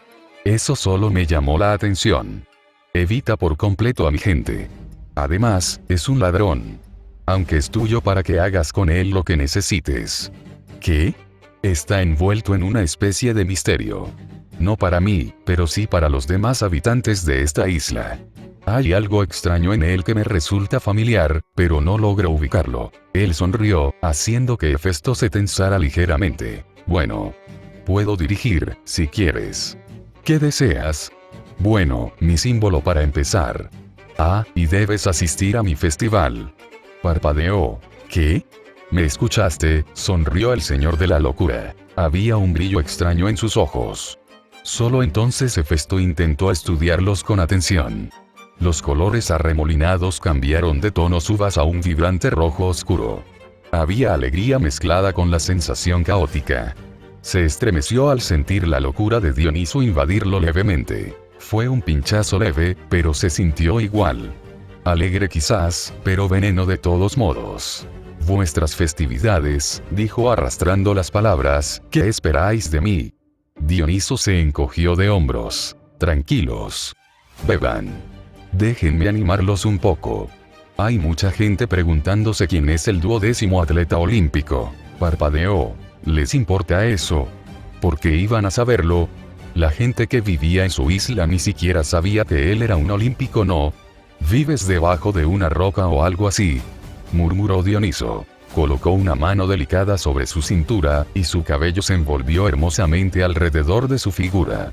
Eso solo me llamó la atención. Evita por completo a mi gente. Además, es un ladrón. Aunque es tuyo para que hagas con él lo que necesites. ¿Qué? Está envuelto en una especie de misterio. No para mí, pero sí para los demás habitantes de esta isla. Hay algo extraño en él que me resulta familiar, pero no logro ubicarlo. Él sonrió, haciendo que Hefesto se tensara ligeramente. Bueno. Puedo dirigir, si quieres. ¿Qué deseas? Bueno, mi símbolo para empezar. Y debes asistir a mi festival. Parpadeó. ¿Qué? ¿Me escuchaste? Sonrió el señor de la locura. Había un brillo extraño en sus ojos. Solo entonces Hefesto intentó estudiarlos con atención. Los colores arremolinados cambiaron de tonos uvas a un vibrante rojo oscuro. Había alegría mezclada con la sensación caótica. Se estremeció al sentir la locura de Dioniso invadirlo levemente. Fue un pinchazo leve, pero se sintió igual. Alegre quizás, pero veneno de todos modos. Vuestras festividades, dijo arrastrando las palabras, ¿qué esperáis de mí? Dioniso se encogió de hombros. Tranquilos. Beban. Déjenme animarlos un poco. Hay mucha gente preguntándose quién es el 12º atleta olímpico. Parpadeó. ¿Les importa eso? ¿Por qué iban a saberlo? La gente que vivía en su isla ni siquiera sabía que él era un olímpico, ¿no? ¿Vives debajo de una roca o algo así?, murmuró Dioniso. Colocó una mano delicada sobre su cintura, y su cabello se envolvió hermosamente alrededor de su figura.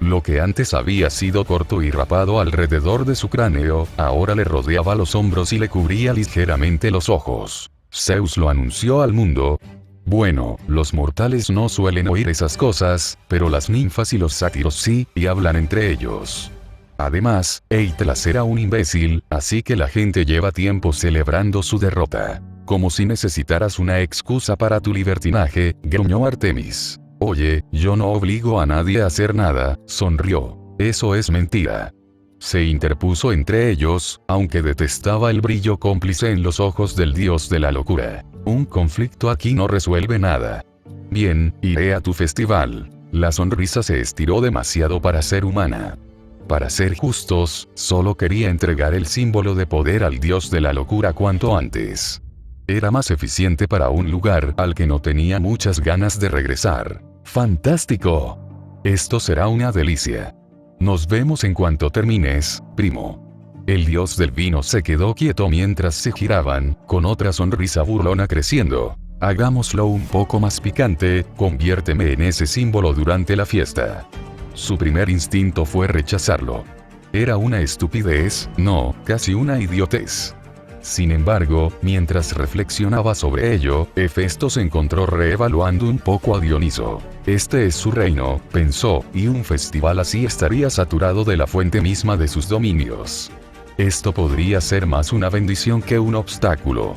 Lo que antes había sido corto y rapado alrededor de su cráneo, ahora le rodeaba los hombros y le cubría ligeramente los ojos. Zeus lo anunció al mundo. Bueno, los mortales no suelen oír esas cosas, pero las ninfas y los sátiros sí, y hablan entre ellos. Además, Eitlas era un imbécil, así que la gente lleva tiempo celebrando su derrota. Como si necesitaras una excusa para tu libertinaje, gruñó Artemis. Oye, yo no obligo a nadie a hacer nada, sonrió. Eso es mentira. Se interpuso entre ellos, aunque detestaba el brillo cómplice en los ojos del dios de la locura. Un conflicto aquí no resuelve nada. Bien, iré a tu festival. La sonrisa se estiró demasiado para ser humana. Para ser justos, solo quería entregar el símbolo de poder al dios de la locura cuanto antes. Era más eficiente para un lugar al que no tenía muchas ganas de regresar. ¡Fantástico! Esto será una delicia. Nos vemos en cuanto termines, primo. El dios del vino se quedó quieto mientras se giraban, con otra sonrisa burlona creciendo. Hagámoslo un poco más picante, conviérteme en ese símbolo durante la fiesta. Su primer instinto fue rechazarlo. Era una estupidez, no, casi una idiotez. Sin embargo, mientras reflexionaba sobre ello, Hefesto se encontró reevaluando un poco a Dioniso. Este es su reino, pensó, y un festival así estaría saturado de la fuente misma de sus dominios. Esto podría ser más una bendición que un obstáculo.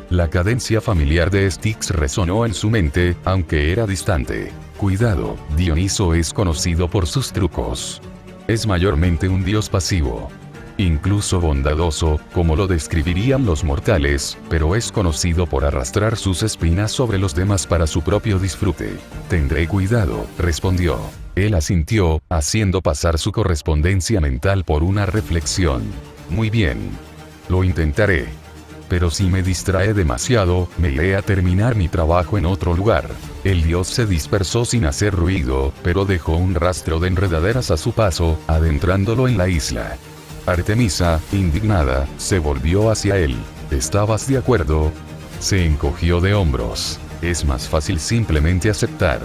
La cadencia familiar de Styx resonó en su mente, aunque era distante. Cuidado, Dioniso es conocido por sus trucos. Es mayormente un dios pasivo. Incluso bondadoso, como lo describirían los mortales, pero es conocido por arrastrar sus espinas sobre los demás para su propio disfrute. Tendré cuidado, respondió. Él asintió, haciendo pasar su correspondencia mental por una reflexión. Muy bien. Lo intentaré. Pero si me distrae demasiado, me iré a terminar mi trabajo en otro lugar. El dios se dispersó sin hacer ruido, pero dejó un rastro de enredaderas a su paso, adentrándolo en la isla. Artemisa, indignada, se volvió hacia él. ¿Estabas de acuerdo? Se encogió de hombros. Es más fácil simplemente aceptar.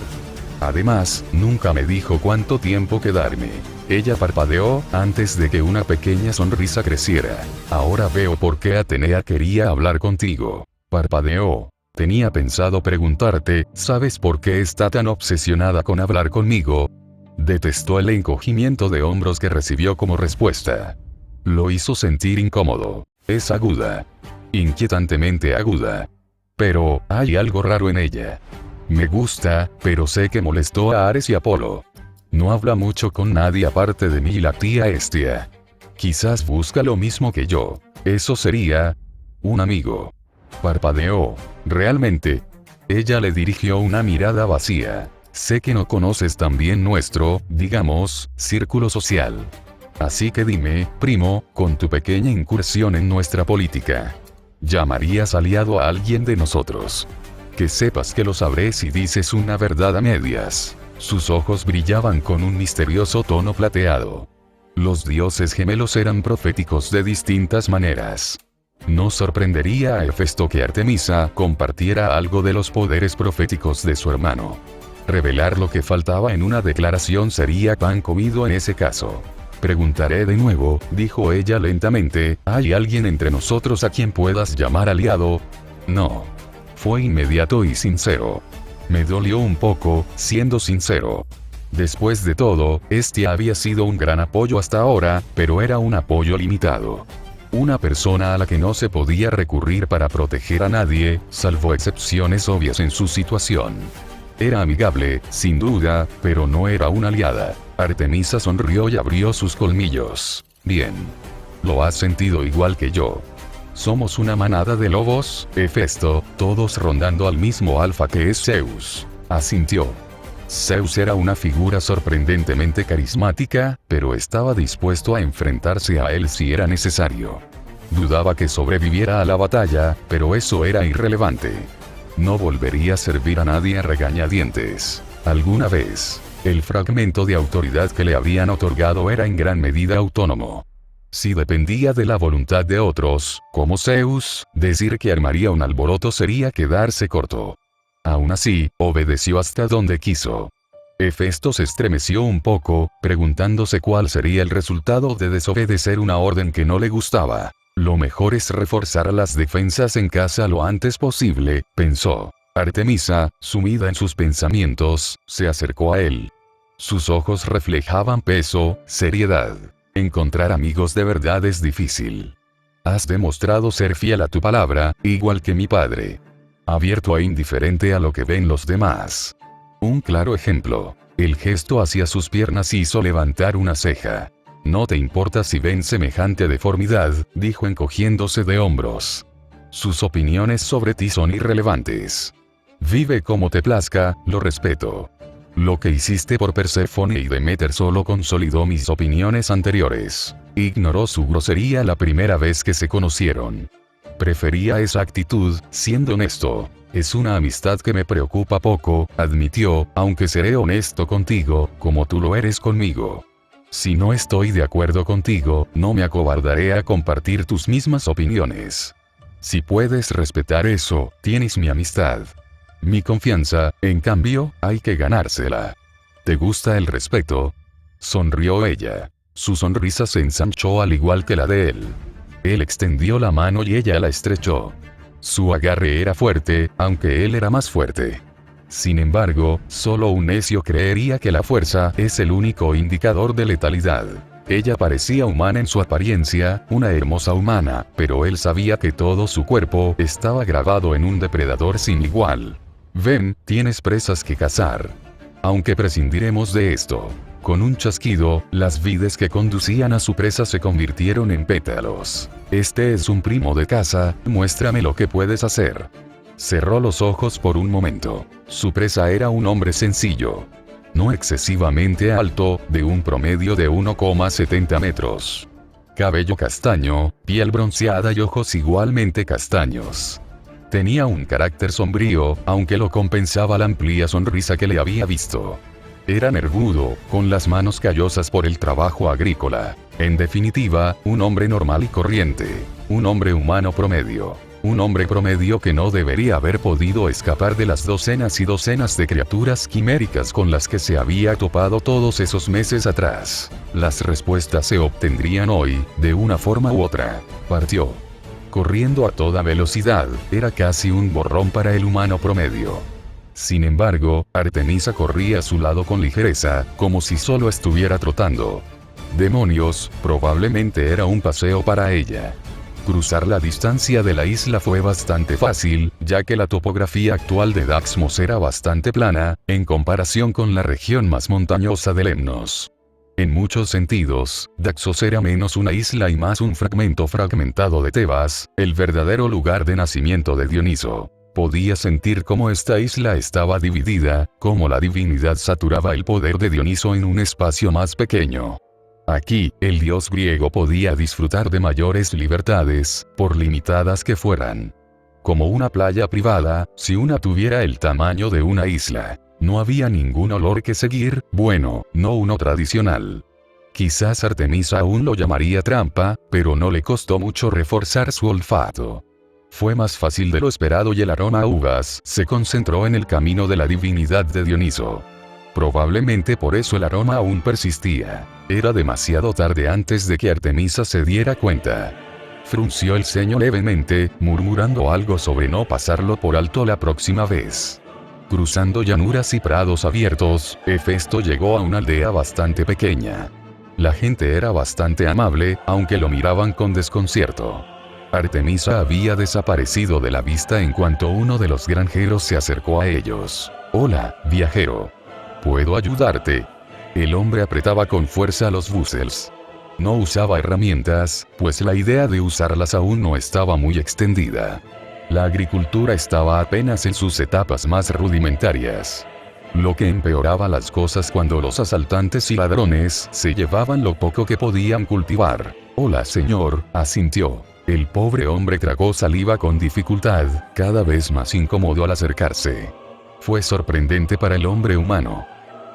Además, nunca me dijo cuánto tiempo quedarme. Ella parpadeó, antes de que una pequeña sonrisa creciera. Ahora veo por qué Atenea quería hablar contigo. Parpadeó. Tenía pensado preguntarte, ¿sabes por qué está tan obsesionada con hablar conmigo? Detestó el encogimiento de hombros que recibió como respuesta. Lo hizo sentir incómodo. Es aguda. Inquietantemente aguda. Pero, hay algo raro en ella. Me gusta, pero sé que molestó a Ares y Apolo. No habla mucho con nadie aparte de mí y la tía Hestia. Quizás busca lo mismo que yo. Eso sería... un amigo. Parpadeó. ¿Realmente? Ella le dirigió una mirada vacía. Sé que no conoces tan bien nuestro, digamos, círculo social. Así que dime, primo, con tu pequeña incursión en nuestra política, ¿llamarías aliado a alguien de nosotros? Que sepas que lo sabré si dices una verdad a medias. Sus ojos brillaban con un misterioso tono plateado. Los dioses gemelos eran proféticos de distintas maneras. No sorprendería a Hefesto que Artemisa compartiera algo de los poderes proféticos de su hermano. Revelar lo que faltaba en una declaración sería pan comido en ese caso. Preguntaré de nuevo, dijo ella lentamente, ¿hay alguien entre nosotros a quien puedas llamar aliado? No. Fue inmediato y sincero. Me dolió un poco, siendo sincero. Después de todo, este había sido un gran apoyo hasta ahora, pero era un apoyo limitado. Una persona a la que no se podía recurrir para proteger a nadie, salvo excepciones obvias en su situación. Era amigable, sin duda, pero no era una aliada. Artemisa sonrió y abrió sus colmillos. Bien. Lo has sentido igual que yo. Somos una manada de lobos, Hefesto, todos rondando al mismo alfa que es Zeus. Asintió. Zeus era una figura sorprendentemente carismática, pero estaba dispuesto a enfrentarse a él si era necesario. Dudaba que sobreviviera a la batalla, pero eso era irrelevante. No volvería a servir a nadie a regañadientes. Alguna vez, el fragmento de autoridad que le habían otorgado era en gran medida autónomo. Si dependía de la voluntad de otros, como Zeus, decir que armaría un alboroto sería quedarse corto. Aún así, obedeció hasta donde quiso. Hefesto se estremeció un poco, preguntándose cuál sería el resultado de desobedecer una orden que no le gustaba. Lo mejor es reforzar las defensas en casa lo antes posible, pensó. Artemisa, sumida en sus pensamientos, se acercó a él. Sus ojos reflejaban peso, seriedad. Encontrar amigos de verdad es difícil. Has demostrado ser fiel a tu palabra, igual que mi padre. Abierto e indiferente a lo que ven los demás. Un claro ejemplo. El gesto hacia sus piernas hizo levantar una ceja. No te importa si ven semejante deformidad, dijo encogiéndose de hombros. Sus opiniones sobre ti son irrelevantes. Vive como te plazca, lo respeto. Lo que hiciste por Perséfone y Deméter solo consolidó mis opiniones anteriores. Ignoró su grosería la primera vez que se conocieron. Prefería esa actitud, siendo honesto. Es una amistad que me preocupa poco, admitió, aunque seré honesto contigo, como tú lo eres conmigo. Si no estoy de acuerdo contigo, no me acobardaré a compartir tus mismas opiniones. Si puedes respetar eso, tienes mi amistad. Mi confianza, en cambio, hay que ganársela. ¿Te gusta el respeto? Sonrió ella. Su sonrisa se ensanchó al igual que la de él. Él extendió la mano y ella la estrechó. Su agarre era fuerte, aunque él era más fuerte. Sin embargo, solo un necio creería que la fuerza es el único indicador de letalidad. Ella parecía humana en su apariencia, una hermosa humana, pero él sabía que todo su cuerpo estaba grabado en un depredador sin igual. Ven, tienes presas que cazar. Aunque prescindiremos de esto. Con un chasquido, las vides que conducían a su presa se convirtieron en pétalos. Este es un primo de casa, muéstrame lo que puedes hacer. Cerró los ojos por un momento. Su presa era un hombre sencillo. No excesivamente alto, de un promedio de 1,70 metros. Cabello castaño, piel bronceada y ojos igualmente castaños. Tenía un carácter sombrío, aunque lo compensaba la amplia sonrisa que le había visto. Era nervudo, con las manos callosas por el trabajo agrícola. En definitiva, un hombre normal y corriente. Un hombre humano promedio. Un hombre promedio que no debería haber podido escapar de las docenas y docenas de criaturas quiméricas con las que se había topado todos esos meses atrás. Las respuestas se obtendrían hoy, de una forma u otra. Partió. Corriendo a toda velocidad, era casi un borrón para el humano promedio. Sin embargo, Artemisa corría a su lado con ligereza, como si solo estuviera trotando. Demonios, probablemente era un paseo para ella. Cruzar la distancia de la isla fue bastante fácil, ya que la topografía actual de Daxmos era bastante plana, en comparación con la región más montañosa de Lemnos. En muchos sentidos, Daxos era menos una isla y más un fragmento fragmentado de Tebas, el verdadero lugar de nacimiento de Dioniso. Podía sentir cómo esta isla estaba dividida, cómo la divinidad saturaba el poder de Dioniso en un espacio más pequeño. Aquí, el dios griego podía disfrutar de mayores libertades, por limitadas que fueran. Como una playa privada, si una tuviera el tamaño de una isla. No había ningún olor que seguir, bueno, no uno tradicional. Quizás Artemisa aún lo llamaría trampa, pero no le costó mucho reforzar su olfato. Fue más fácil de lo esperado y el aroma a uvas se concentró en el camino de la divinidad de Dioniso. Probablemente por eso el aroma aún persistía. Era demasiado tarde antes de que Artemisa se diera cuenta. Frunció el ceño levemente, murmurando algo sobre no pasarlo por alto la próxima vez. Cruzando llanuras y prados abiertos, Hefesto llegó a una aldea bastante pequeña. La gente era bastante amable, aunque lo miraban con desconcierto. Artemisa había desaparecido de la vista en cuanto uno de los granjeros se acercó a ellos. «Hola, viajero. ¿Puedo ayudarte?» El hombre apretaba con fuerza los búzels. No usaba herramientas, pues la idea de usarlas aún no estaba muy extendida. La agricultura estaba apenas en sus etapas más rudimentarias. Lo que empeoraba las cosas cuando los asaltantes y ladrones se llevaban lo poco que podían cultivar. «Hola señor», asintió. El pobre hombre tragó saliva con dificultad, cada vez más incómodo al acercarse. Fue sorprendente para el hombre humano.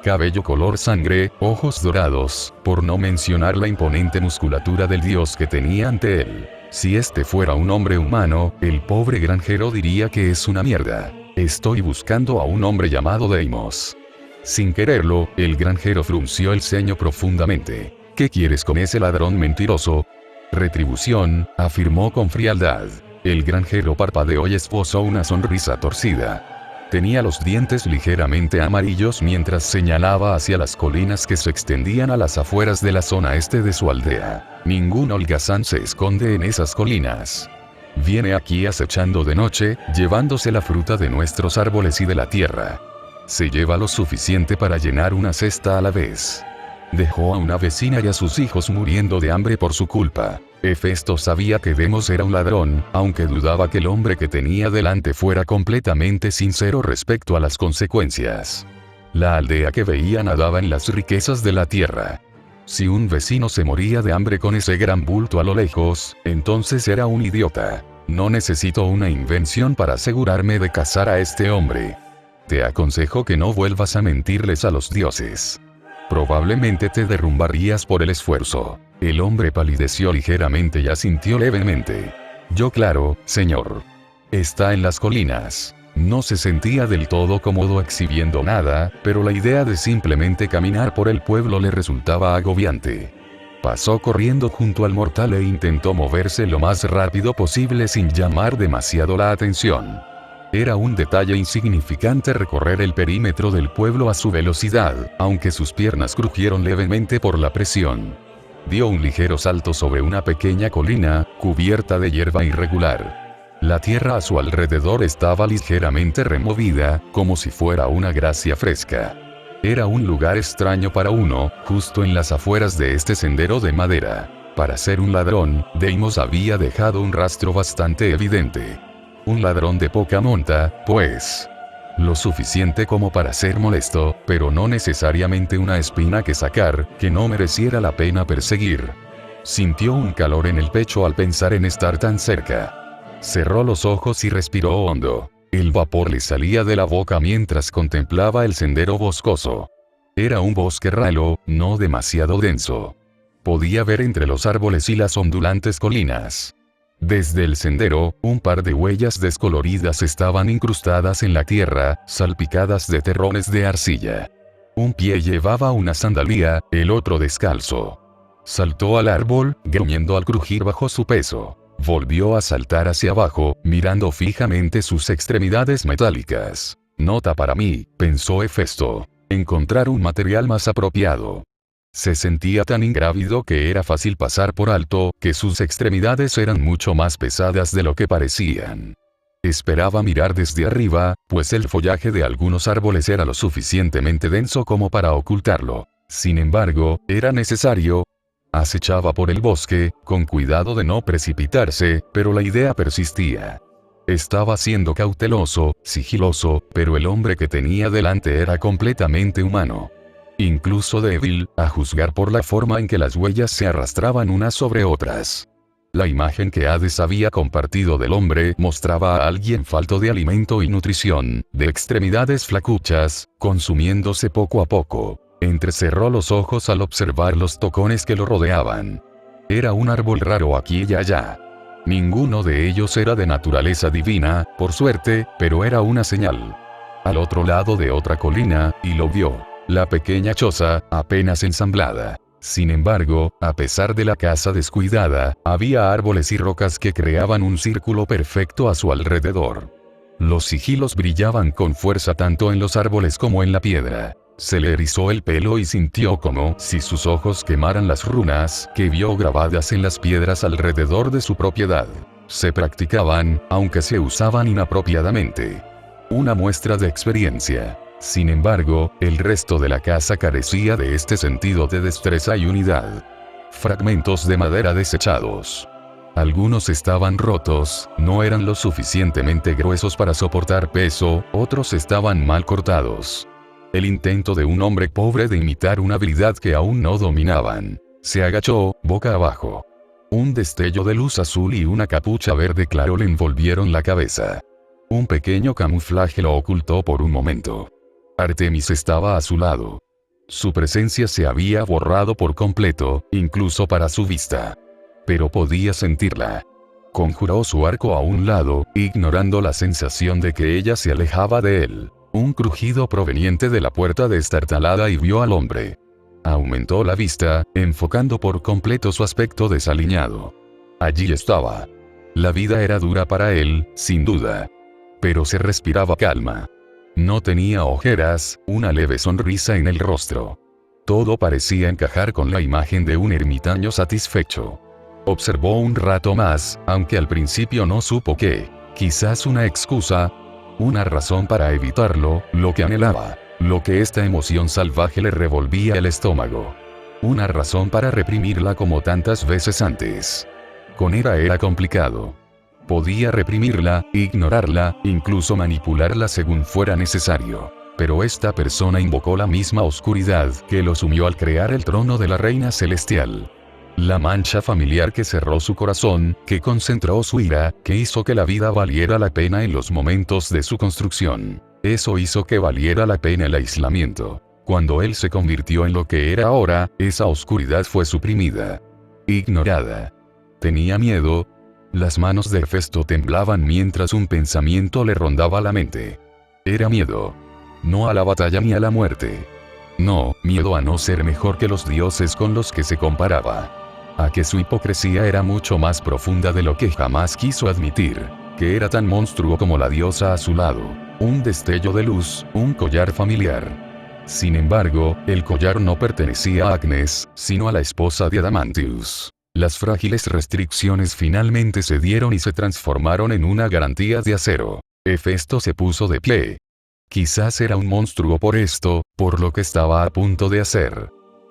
Cabello color sangre, ojos dorados, por no mencionar la imponente musculatura del dios que tenía ante él. Si este fuera un hombre humano, el pobre granjero diría que es una mierda. Estoy buscando a un hombre llamado Deimos. Sin quererlo, el granjero frunció el ceño profundamente. ¿Qué quieres con ese ladrón mentiroso? Retribución, afirmó con frialdad. El granjero parpadeó y esbozó una sonrisa torcida. Tenía los dientes ligeramente amarillos mientras señalaba hacia las colinas que se extendían a las afueras de la zona este de su aldea. Ningún holgazán se esconde en esas colinas. Viene aquí acechando de noche, llevándose la fruta de nuestros árboles y de la tierra. Se lleva lo suficiente para llenar una cesta a la vez. Dejó a una vecina y a sus hijos muriendo de hambre por su culpa. Hefesto sabía que Demos era un ladrón, aunque dudaba que el hombre que tenía delante fuera completamente sincero respecto a las consecuencias. La aldea que veía nadaba en las riquezas de la tierra. Si un vecino se moría de hambre con ese gran bulto a lo lejos, entonces era un idiota. No necesito una invención para asegurarme de cazar a este hombre. Te aconsejo que no vuelvas a mentirles a los dioses. Probablemente te derrumbarías por el esfuerzo. El hombre palideció ligeramente y asintió levemente. Yo claro, señor. Está en las colinas. No se sentía del todo cómodo exhibiendo nada, pero la idea de simplemente caminar por el pueblo le resultaba agobiante. Pasó corriendo junto al mortal e intentó moverse lo más rápido posible sin llamar demasiado la atención. Era un detalle insignificante recorrer el perímetro del pueblo a su velocidad, aunque sus piernas crujieron levemente por la presión. Dio un ligero salto sobre una pequeña colina, cubierta de hierba irregular. La tierra a su alrededor estaba ligeramente removida, como si fuera una gracia fresca. Era un lugar extraño para uno, justo en las afueras de este sendero de madera. Para ser un ladrón, Deimos había dejado un rastro bastante evidente. Un ladrón de poca monta, pues. Lo suficiente como para ser molesto, pero no necesariamente una espina que sacar, que no mereciera la pena perseguir. Sintió un calor en el pecho al pensar en estar tan cerca. Cerró los ojos y respiró hondo. El vapor le salía de la boca mientras contemplaba el sendero boscoso. Era un bosque ralo, no demasiado denso. Podía ver entre los árboles y las ondulantes colinas. Desde el sendero, un par de huellas descoloridas estaban incrustadas en la tierra, salpicadas de terrones de arcilla. Un pie llevaba una sandalia, el otro descalzo. Saltó al árbol, gruñendo al crujir bajo su peso. Volvió a saltar hacia abajo, mirando fijamente sus extremidades metálicas. Nota para mí, pensó Hefesto. Encontrar un material más apropiado. Se sentía tan ingrávido que era fácil pasar por alto, que sus extremidades eran mucho más pesadas de lo que parecían. Esperaba mirar desde arriba, pues el follaje de algunos árboles era lo suficientemente denso como para ocultarlo. Sin embargo, era necesario. Acechaba por el bosque, con cuidado de no precipitarse, pero la idea persistía. Estaba siendo cauteloso, sigiloso, pero el hombre que tenía delante era completamente humano. Incluso débil, a juzgar por la forma en que las huellas se arrastraban unas sobre otras. La imagen que Hades había compartido del hombre mostraba a alguien falto de alimento y nutrición, de extremidades flacuchas, consumiéndose poco a poco. Entrecerró los ojos al observar los tocones que lo rodeaban. Era un árbol raro aquí y allá. Ninguno de ellos era de naturaleza divina, por suerte, pero era una señal. Al otro lado de otra colina, y lo vio. La pequeña choza, apenas ensamblada. Sin embargo, a pesar de la casa descuidada, había árboles y rocas que creaban un círculo perfecto a su alrededor. Los sigilos brillaban con fuerza tanto en los árboles como en la piedra. Se le erizó el pelo y sintió como si sus ojos quemaran las runas que vio grabadas en las piedras alrededor de su propiedad. Se practicaban, aunque se usaban inapropiadamente. Una muestra de experiencia. Sin embargo, el resto de la casa carecía de este sentido de destreza y unidad. Fragmentos de madera desechados. Algunos estaban rotos, no eran lo suficientemente gruesos para soportar peso, otros estaban mal cortados. El intento de un hombre pobre de imitar una habilidad que aún no dominaban. Se agachó, boca abajo. Un destello de luz azul y una capucha verde claro le envolvieron la cabeza. Un pequeño camuflaje lo ocultó por un momento. Artemis estaba a su lado. Su presencia se había borrado por completo, incluso para su vista. Pero podía sentirla. Conjuró su arco a un lado, ignorando la sensación de que ella se alejaba de él. Un crujido proveniente de la puerta destartalada y vio al hombre. Aumentó la vista, enfocando por completo su aspecto desaliñado. Allí estaba. La vida era dura para él, sin duda. Pero se respiraba calma. No tenía ojeras, una leve sonrisa en el rostro. Todo parecía encajar con la imagen de un ermitaño satisfecho. Observó un rato más, aunque al principio no supo qué. Quizás una excusa. Una razón para evitarlo, lo que anhelaba, lo que esta emoción salvaje le revolvía el estómago. Una razón para reprimirla como tantas veces antes. Con ella era complicado. Podía reprimirla, ignorarla, incluso manipularla según fuera necesario. Pero esta persona invocó la misma oscuridad que lo sumió al crear el trono de la reina celestial. La mancha familiar que cerró su corazón, que concentró su ira, que hizo que la vida valiera la pena en los momentos de su construcción. Eso hizo que valiera la pena el aislamiento. Cuando él se convirtió en lo que era ahora, esa oscuridad fue suprimida. Ignorada. Tenía miedo. Las manos de Hefesto temblaban mientras un pensamiento le rondaba la mente. Era miedo. No a la batalla ni a la muerte. No, miedo a no ser mejor que los dioses con los que se comparaba. A que su hipocresía era mucho más profunda de lo que jamás quiso admitir. Que era tan monstruo como la diosa a su lado. Un destello de luz, un collar familiar. Sin embargo, el collar no pertenecía a Agnes, sino a la esposa de Adamantius. Las frágiles restricciones finalmente cedieron y se transformaron en una garantía de acero. Hefesto se puso de pie. Quizás era un monstruo por esto, por lo que estaba a punto de hacer.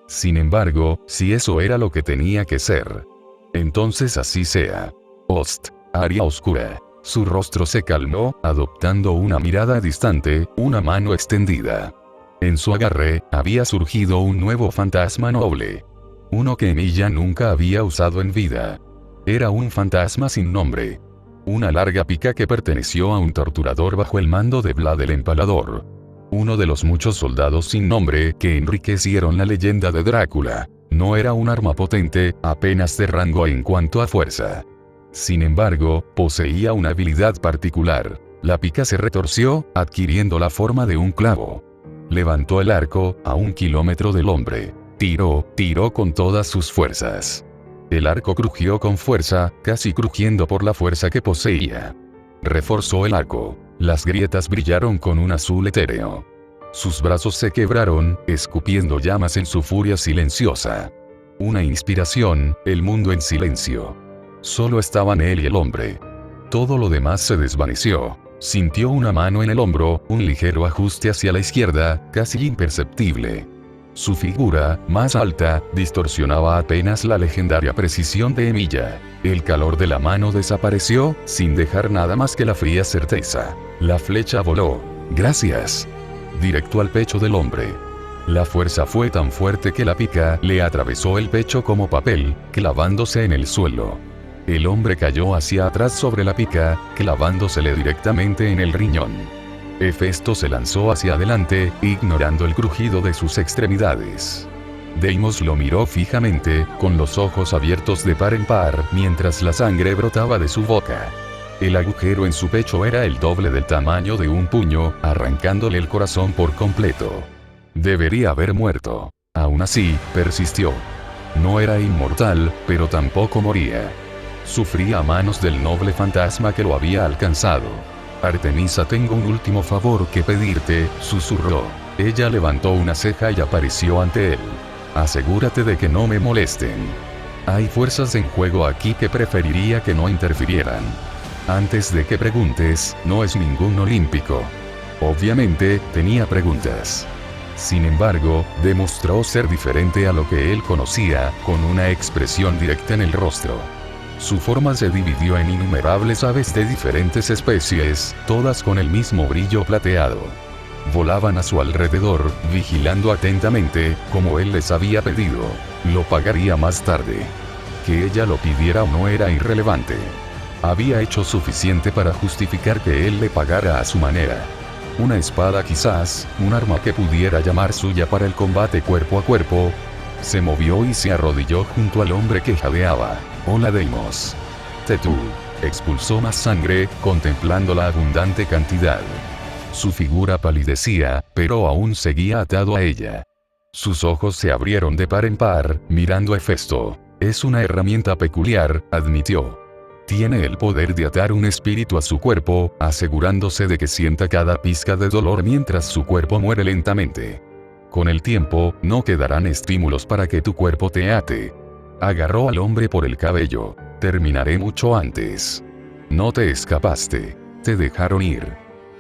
Sin embargo, si eso era lo que tenía que ser, entonces así sea. Ost, área oscura. Su rostro se calmó, adoptando una mirada distante, una mano extendida. En su agarre, había surgido un nuevo fantasma noble. Uno que Emilia nunca había usado en vida. Era un fantasma sin nombre. Una larga pica que perteneció a un torturador bajo el mando de Vlad el Empalador. Uno de los muchos soldados sin nombre que enriquecieron la leyenda de Drácula. No era un arma potente, apenas de rango en cuanto a fuerza. Sin embargo, poseía una habilidad particular. La pica se retorció, adquiriendo la forma de un clavo. Levantó el arco, a 1 kilómetro del hombre. Tiró con todas sus fuerzas. El arco crujió con fuerza, casi crujiendo por la fuerza que poseía. Reforzó el arco. Las grietas brillaron con un azul etéreo. Sus brazos se quebraron, escupiendo llamas en su furia silenciosa. Una inspiración, el mundo en silencio. Solo estaban él y el hombre. Todo lo demás se desvaneció. Sintió una mano en el hombro, un ligero ajuste hacia la izquierda, casi imperceptible. Su figura, más alta, distorsionaba apenas la legendaria precisión de Emilia. El calor de la mano desapareció, sin dejar nada más que la fría certeza. La flecha voló. Gracias. Directo al pecho del hombre. La fuerza fue tan fuerte que la pica le atravesó el pecho como papel, clavándose en el suelo. El hombre cayó hacia atrás sobre la pica, clavándosele directamente en el riñón. Hefesto se lanzó hacia adelante, ignorando el crujido de sus extremidades. Deimos lo miró fijamente, con los ojos abiertos de par en par, mientras la sangre brotaba de su boca. El agujero en su pecho era el doble del tamaño de un puño, arrancándole el corazón por completo. Debería haber muerto. Aún así, persistió. No era inmortal, pero tampoco moría. Sufría a manos del noble fantasma que lo había alcanzado. Artemisa, tengo un último favor que pedirte, susurró. Ella levantó una ceja y apareció ante él. Asegúrate de que no me molesten. Hay fuerzas en juego aquí que preferiría que no interfirieran. Antes de que preguntes, no es ningún olímpico. Obviamente, tenía preguntas. Sin embargo, demostró ser diferente a lo que él conocía, con una expresión directa en el rostro. Su forma se dividió en innumerables aves de diferentes especies, todas con el mismo brillo plateado. Volaban a su alrededor, vigilando atentamente, como él les había pedido. Lo pagaría más tarde. Que ella lo pidiera o no era irrelevante. Había hecho suficiente para justificar que él le pagara a su manera. Una espada quizás, un arma que pudiera llamar suya para el combate cuerpo a cuerpo. Se movió y se arrodilló junto al hombre que jadeaba. Hola Deimos. Tetú. Expulsó más sangre, contemplando la abundante cantidad. Su figura palidecía, pero aún seguía atado a ella. Sus ojos se abrieron de par en par, mirando a Hefesto. Es una herramienta peculiar, admitió. Tiene el poder de atar un espíritu a su cuerpo, asegurándose de que sienta cada pizca de dolor mientras su cuerpo muere lentamente. Con el tiempo, no quedarán estímulos para que tu cuerpo te ate. Agarró al hombre por el cabello. Terminaré mucho antes. No te escapaste. Te dejaron ir.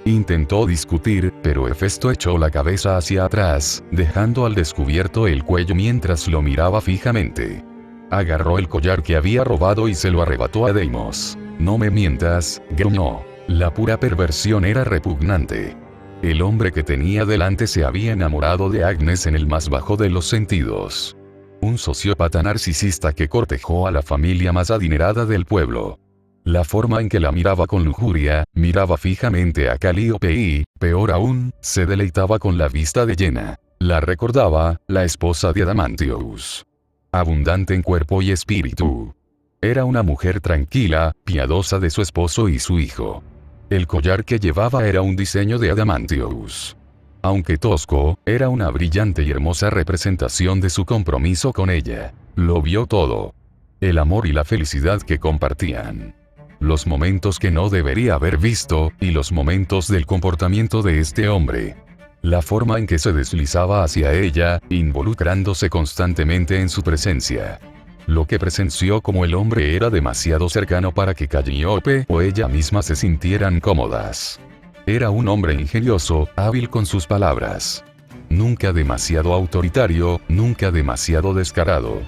Intentó discutir, pero Hefesto echó la cabeza hacia atrás, dejando al descubierto el cuello mientras lo miraba fijamente. Agarró el collar que había robado y se lo arrebató a Deimos. No me mientas, gruñó. La pura perversión era repugnante. El hombre que tenía delante se había enamorado de Agnes en el más bajo de los sentidos. Un sociópata narcisista que cortejó a la familia más adinerada del pueblo. La forma en que la miraba con lujuria, miraba fijamente a Calíope y, peor aún, se deleitaba con la vista de Jenna. La recordaba, la esposa de Adamantius. Abundante en cuerpo y espíritu. Era una mujer tranquila, piadosa de su esposo y su hijo. El collar que llevaba era un diseño de Adamantius. Aunque tosco, era una brillante y hermosa representación de su compromiso con ella. Lo vio todo. El amor y la felicidad que compartían. Los momentos que no debería haber visto, y los momentos del comportamiento de este hombre. La forma en que se deslizaba hacia ella, involucrándose constantemente en su presencia. Lo que presenció como el hombre era demasiado cercano para que Calíope o ella misma se sintieran cómodas. Era un hombre ingenioso, hábil con sus palabras. Nunca demasiado autoritario, nunca demasiado descarado.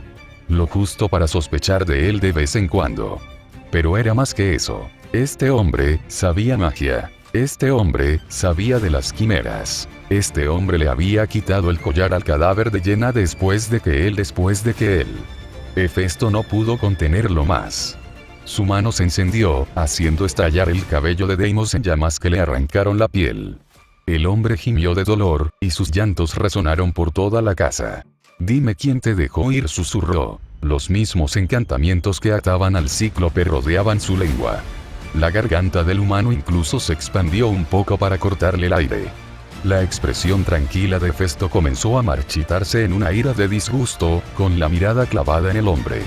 Lo justo para sospechar de él de vez en cuando. Pero era más que eso. Este hombre sabía magia. Este hombre sabía de las quimeras. Este hombre le había quitado el collar al cadáver de Jenna después de que él. Hefesto no pudo contenerlo más. Su mano se encendió, haciendo estallar el cabello de Deimos en llamas que le arrancaron la piel. El hombre gimió de dolor, y sus llantos resonaron por toda la casa. Dime quién te dejó ir, susurró. Los mismos encantamientos que ataban al cíclope rodeaban su lengua. La garganta del humano incluso se expandió un poco para cortarle el aire. La expresión tranquila de Hefesto comenzó a marchitarse en una ira de disgusto, con la mirada clavada en el hombre.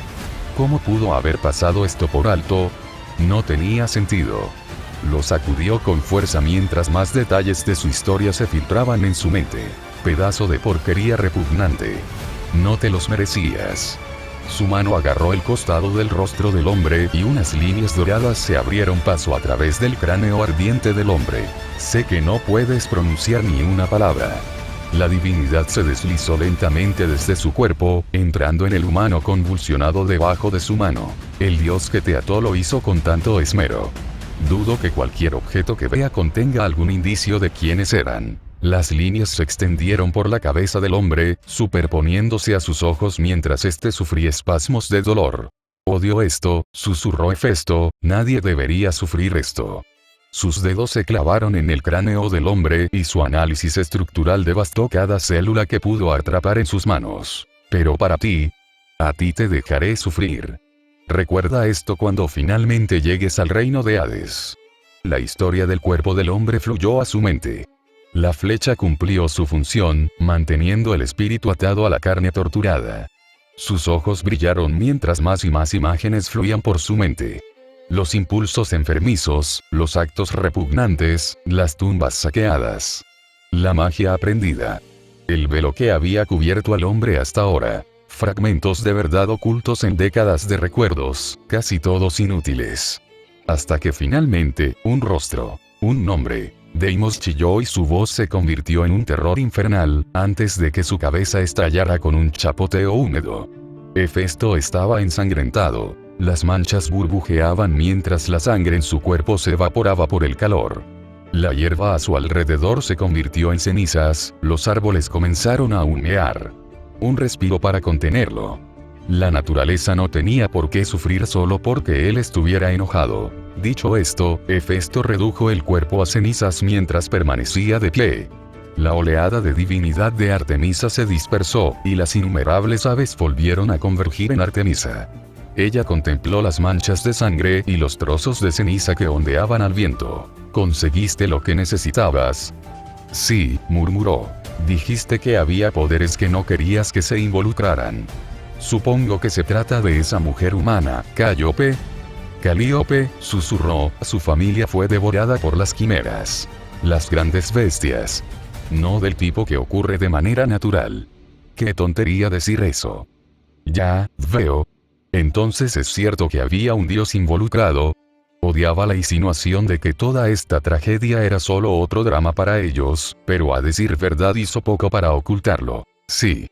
¿Cómo pudo haber pasado esto por alto? No tenía sentido. Lo sacudió con fuerza mientras más detalles de su historia se filtraban en su mente. Pedazo de porquería repugnante. No te los merecías. Su mano agarró el costado del rostro del hombre y unas líneas doradas se abrieron paso a través del cráneo ardiente del hombre. Sé que no puedes pronunciar ni una palabra. La divinidad se deslizó lentamente desde su cuerpo, entrando en el humano convulsionado debajo de su mano. El dios que te ató lo hizo con tanto esmero. Dudo que cualquier objeto que vea contenga algún indicio de quiénes eran. Las líneas se extendieron por la cabeza del hombre, superponiéndose a sus ojos mientras éste sufría espasmos de dolor. Odio esto, susurró Hefesto, nadie debería sufrir esto. Sus dedos se clavaron en el cráneo del hombre y su análisis estructural devastó cada célula que pudo atrapar en sus manos. Pero para ti, a ti te dejaré sufrir. Recuerda esto cuando finalmente llegues al reino de Hades. La historia del cuerpo del hombre fluyó a su mente. La flecha cumplió su función, manteniendo el espíritu atado a la carne torturada. Sus ojos brillaron mientras más y más imágenes fluían por su mente. Los impulsos enfermizos, los actos repugnantes, las tumbas saqueadas. La magia aprendida. El velo que había cubierto al hombre hasta ahora. Fragmentos de verdad ocultos en décadas de recuerdos, casi todos inútiles. Hasta que finalmente, un rostro, un nombre. Deimos chilló y su voz se convirtió en un terror infernal, antes de que su cabeza estallara con un chapoteo húmedo. Hefesto estaba ensangrentado. Las manchas burbujeaban mientras la sangre en su cuerpo se evaporaba por el calor. La hierba a su alrededor se convirtió en cenizas, los árboles comenzaron a humear. Un respiro para contenerlo. La naturaleza no tenía por qué sufrir solo porque él estuviera enojado. Dicho esto, Hefesto redujo el cuerpo a cenizas mientras permanecía de pie. La oleada de divinidad de Artemisa se dispersó, y las innumerables aves volvieron a convergir en Artemisa. Ella contempló las manchas de sangre y los trozos de ceniza que ondeaban al viento. ¿Conseguiste lo que necesitabas? Sí, murmuró. Dijiste que había poderes que no querías que se involucraran. Supongo que se trata de esa mujer humana, Calíope. Calíope, susurró, su familia fue devorada por las quimeras. Las grandes bestias. No del tipo que ocurre de manera natural. Qué tontería decir eso. Ya, veo. Entonces es cierto que había un dios involucrado. Odiaba la insinuación de que toda esta tragedia era solo otro drama para ellos, pero a decir verdad hizo poco para ocultarlo. Sí.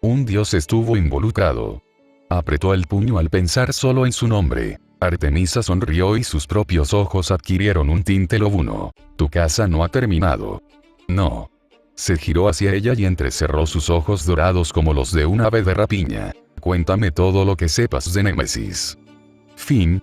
Un dios estuvo involucrado. Apretó el puño al pensar solo en su nombre. Artemisa sonrió y sus propios ojos adquirieron un tinte lobuno. Tu casa no ha terminado. No. Se giró hacia ella y entrecerró sus ojos dorados como los de un ave de rapiña. Cuéntame todo lo que sepas de Némesis. Fin.